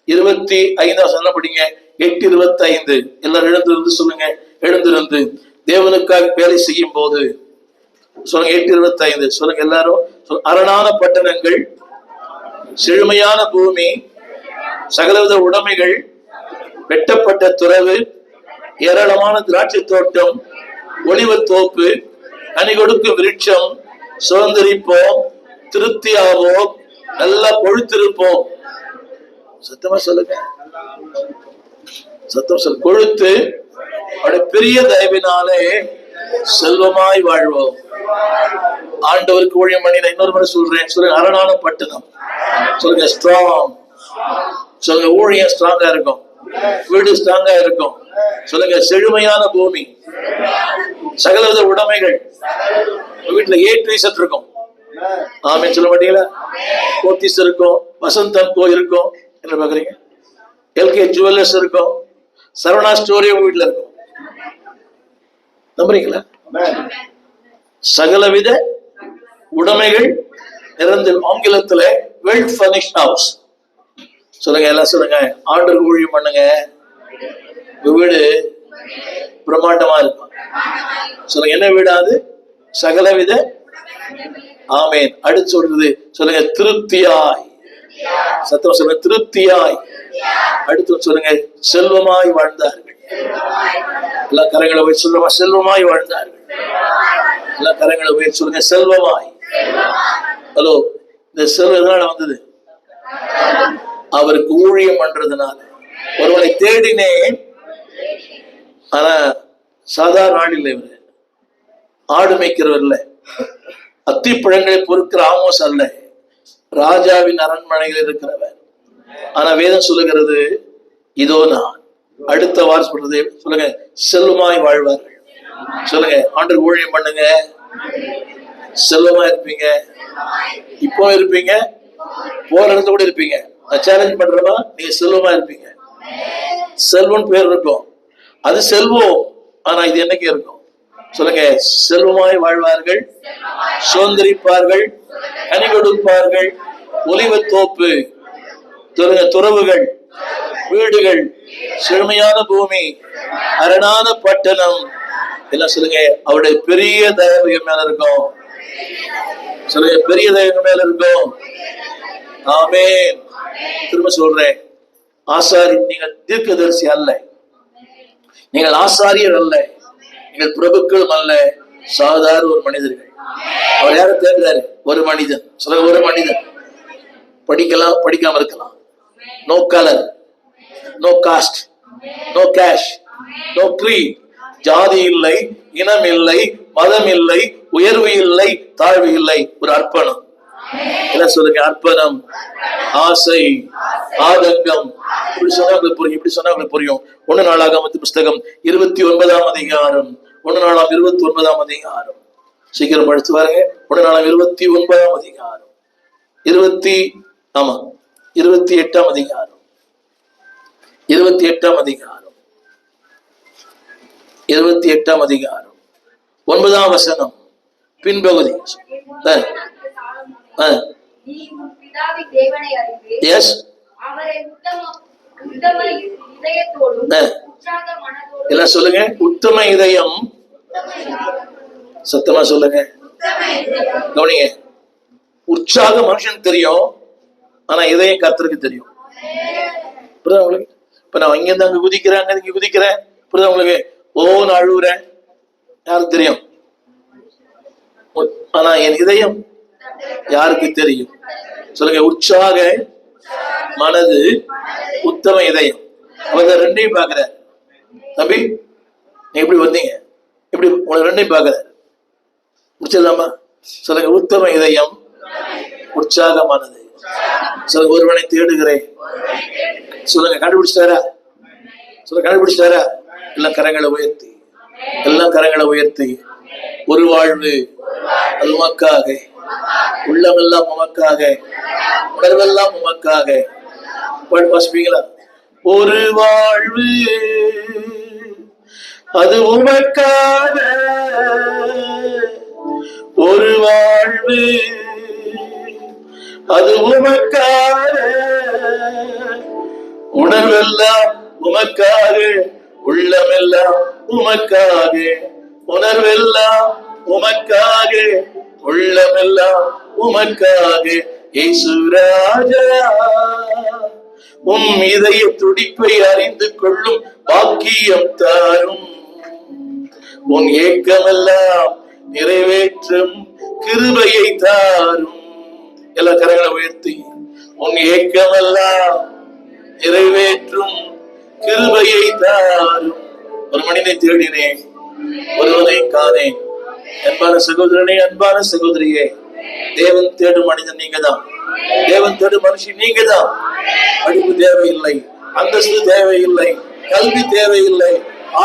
S1: 25ஆம் வசனம் படிங்க. 8:25. எல்லாரும் எழுந்திருந்து சொல்லுங்க, எழுந்திருந்து தேவனுக்காக வேலை செய்யும் போது. சொல்லுங்க, 8:25. சொல்லுங்க எல்லாரும். அரணான பட்டணங்கள், செழுமையான பூமி, சகலவித உடைமைகள், வெட்டப்பட்ட துறவு, ஏராளமான திராட்சை தோட்டம், ஒலிவத்தோப்பு, கனி கொடுக்கும் விருட்சம், சுதந்திரிப்போம், திருப்தியாவோம், நல்லா பொழுத்திருப்போம். சத்தமா சொல்லுங்க, சத்தம் சொல்ல. கொழுத்து அவருடைய பெரிய தயவினாலே செல்வமாய் வாழ்வோம். ஆண்டவருக்கு ஊழியம் பண்ணி நான் இன்னொரு முறை சொல்றேன், சொல்லுங்க அரணான பட்டணம், சொல்லுங்க ஸ்ட்ராங், சொல்லுங்க ஊழியம் ஸ்ட்ராங்கா இருக்கும், வீடு ஸ்ட்ராங்கா இருக்கும், சொல்லுங்க செழுமையான பூமி, சகலவித உடைமைகள் வீட்டுல ஏற்று இருக்கும். ஆமே சொல்ல மாட்டீங்களா? போத்தீஸ் இருக்கும், வசந்தன் கோ இருக்கும், என்ன பாக்குறீங்க, எல்கே ஜுவல்லர்ஸ் இருக்கும், சரவணா ஸ்டோரி உங்க வீட்டுல இருக்கும். நம்புறீங்களா? சகலவித உடைமைகள் நிறந்து, ஆங்கிலத்துல வெல் ஃபர்னிஷ்ட் ஹவுஸ். சொல்லுங்க எல்லாம் சொல்லுங்க, ஆண்டவருக்கு ஊழியம் பண்ணுங்க, வீடு பிரம்மாண்டமா இருக்கும். சொல்லுங்க என்ன வீடாது? சகலவித. ஆமேன். அடுத்து சொல்றது சொல்லுங்க திருப்தியாய், சத்தம் சொல்லுங்க திருப்தியாய். அடுத்து சொல்லுங்க செல்வமாய் வாழ்ந்தார்கள். எல்லா கரங்களை போய் சொல்லுமா செல்வமாய் வாழ்ந்தார்கள். எல்லா கரங்களை போய் சொல்லுங்க செல்வமாய். ஹலோ, இந்த செல்வம் எதனால வந்தது? அவருக்கு ஊழியம் பண்றதுனால. ஒருவனை தேடினேன், ஆனா சாதாரண ஆள் இல்லை, இவரு ஆடு மேய்க்கிறவர் இல்லை, அத்திப்பழங்களை பொறுக்கிற ஆமோஸ் அல்ல, ராஜாவின் அரண்மனையில் இருக்கிறவர். ஆனா வேதம் சொல்லுகிறது இதோ நான். அடுத்த வாரம் சொல்றது சொல்லுங்க செல்வமாய் வாழ்வார்கள். சொல்லுங்க ஆண்டவருக்கு ஊழியம் பண்ணுங்க, செல்வமா இருப்பீங்க, இப்போ இருப்பீங்க, போற இடத்துல கூட இருப்பீங்க. நான் சேலஞ்ச் பண்றவா, நீங்க செல்வமா இருப்பீங்க. செல்வம் பேர் இருக்கும், அது செல்வம், ஆனா இது என்னைக்கு இருக்கும்? சொல்லுங்க செல்வமாய் வாழ்வார்கள், சுதந்திரிப்பார்கள், கனி கொடுப்பார்கள், ஒலிவத்தோப்பு, சொல்லுங்க துறவுகள், வீடுகள், செழுமையான பூமி, அரணான பட்டணம். எல்லாம் சொல்லுங்க அவருடைய பெரிய தயவு மேல இருக்கும். சொல்லுங்க பெரிய தயவு மேல இருக்கும். ஆமென். திரும்ப சொல்றேன், ஆசாரி, நீங்கள் தீர்க்கதரிசி அல்ல, நீங்கள் ஆசாரியர் அல்ல, நீங்கள் பிரபுக்களும் அல்ல, சாதாரண ஒரு மனிதர்கள். அவர் யாரும் தேடுறாரு? ஒரு மனிதன். சொல்லுங்க ஒரு மனிதன். படிக்கலாம், படிக்காம இருக்கலாம், no colour, no caste, no cash, no creed, ஜாதி இல்லை, இனம் இல்லை, மதம் இல்லை, உயர்வு இல்லை, தாழ்வு இல்லை, ஒரு அர்ப்பணம். என்ன சொல்லுங்க? அர்ப்பணம், ஆசை, ஆதங்கம். இப்படி சொன்னா உங்களுக்கு புரியும், இப்படி சொன்னா உங்களுக்கு புரியும். 1 நாளாகமத்தின் புஸ்தகம் 29ஆம் அதிகாரம், 1 நாளாம் 29ஆம் அதிகாரம், சீக்கிரம் படிச்சு பாருங்க. 1 நாளாம் 29ஆம் அதிகாரம், 28ஆம் அதிகாரம், 28ஆம் அதிகாரம், 28ஆம் அதிகாரம் 9ஆம் வசனம் பின்பகுதி. எஸ், எல்லாம் சொல்லுங்க உத்தம இதயம். சத்தமா சொல்லுங்க, கவனிங்க. உற்சாக மனுஷனுக்கு தெரியும், ஆனா இதயம் கர்த்தருக்கு தெரியும். புரியுதா உங்களுக்கு? இப்ப நான் இங்க இருந்து அங்க குதிக்கிறேன், அங்க இங்க குதிக்கிறேன், புரியுதா உங்களுக்கு? நான் அழுகுறேன், யாருக்கு தெரியும்? ஆனா என் இதயம் யாருக்கு தெரியும்? சொல்லுங்க உற்சாக மனது, உத்தம இதயம். அவர் ரெண்டையும் பாக்குற தம்பி, நீ எப்படி வந்தீங்க, எப்படி உங்களை ரெண்டையும் பாக்குற முடிச்சதாமா? சொல்லுங்க உத்தம இதயம், உற்சாக மனது. சொல்லுங்க ஒருவனை தேடுகிறேன். சொல்லுங்க கண்டுபிடிச்சிட்டாரா? சொல்லுங்க கண்டுபிடிச்சிட்டாரா? எல்லாம் கரங்களை உயர்த்தி, எல்லாம் கரங்களை உயர்த்தி. ஒரு வாழ்வு அது உமக்காக, உள்ளமெல்லாம் உமக்காக, உணர்வெல்லாம் உமக்காக. வாசிப்பீங்களா? ஒரு வாழ்வு அது உமக்காக, ஒரு வாழ்வு அது உமக்காக, உணர்வெல்லாம் உமக்காக, உள்ளமெல்லாம் உமக்காக, உணர்வெல்லாம் உமக்காக, உள்ளமெல்லாம் உமக்காக. இயேசு ராஜா, உம் இதய துடிப்பை அறிந்து கொள்ளும் பாக்கியம் தாரும், உன் ஏக்கமெல்லாம் நிறைவேற்றும் கிருபையை தாரும். எல்லா கரங்களை உயர்த்தி, உன் ஏக்கமெல்லாம் நிறைவேற்றும் கிருபையை தாரும். ஒரு மனிதனை தேடினேன், ஒருவனை காணேன். அன்பான சகோதரனே, அன்பான சகோதரியே, தேவன் தேடும் மனிதன் நீங்க தான். தேவன் தேடும் மனுஷன் நீங்க தான். படிப்பு தேவையில்லை, அந்தஸ்து தேவையில்லை, கல்வி தேவையில்லை,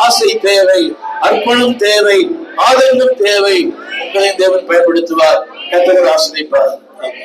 S1: ஆசை தேவை, அர்ப்பணம் தேவை, ஆதரவும் தேவை. உங்களை தேவன் பயன்படுத்துவார். கர்த்தர் ஆசீர்வதிப்பார். ஆமென்.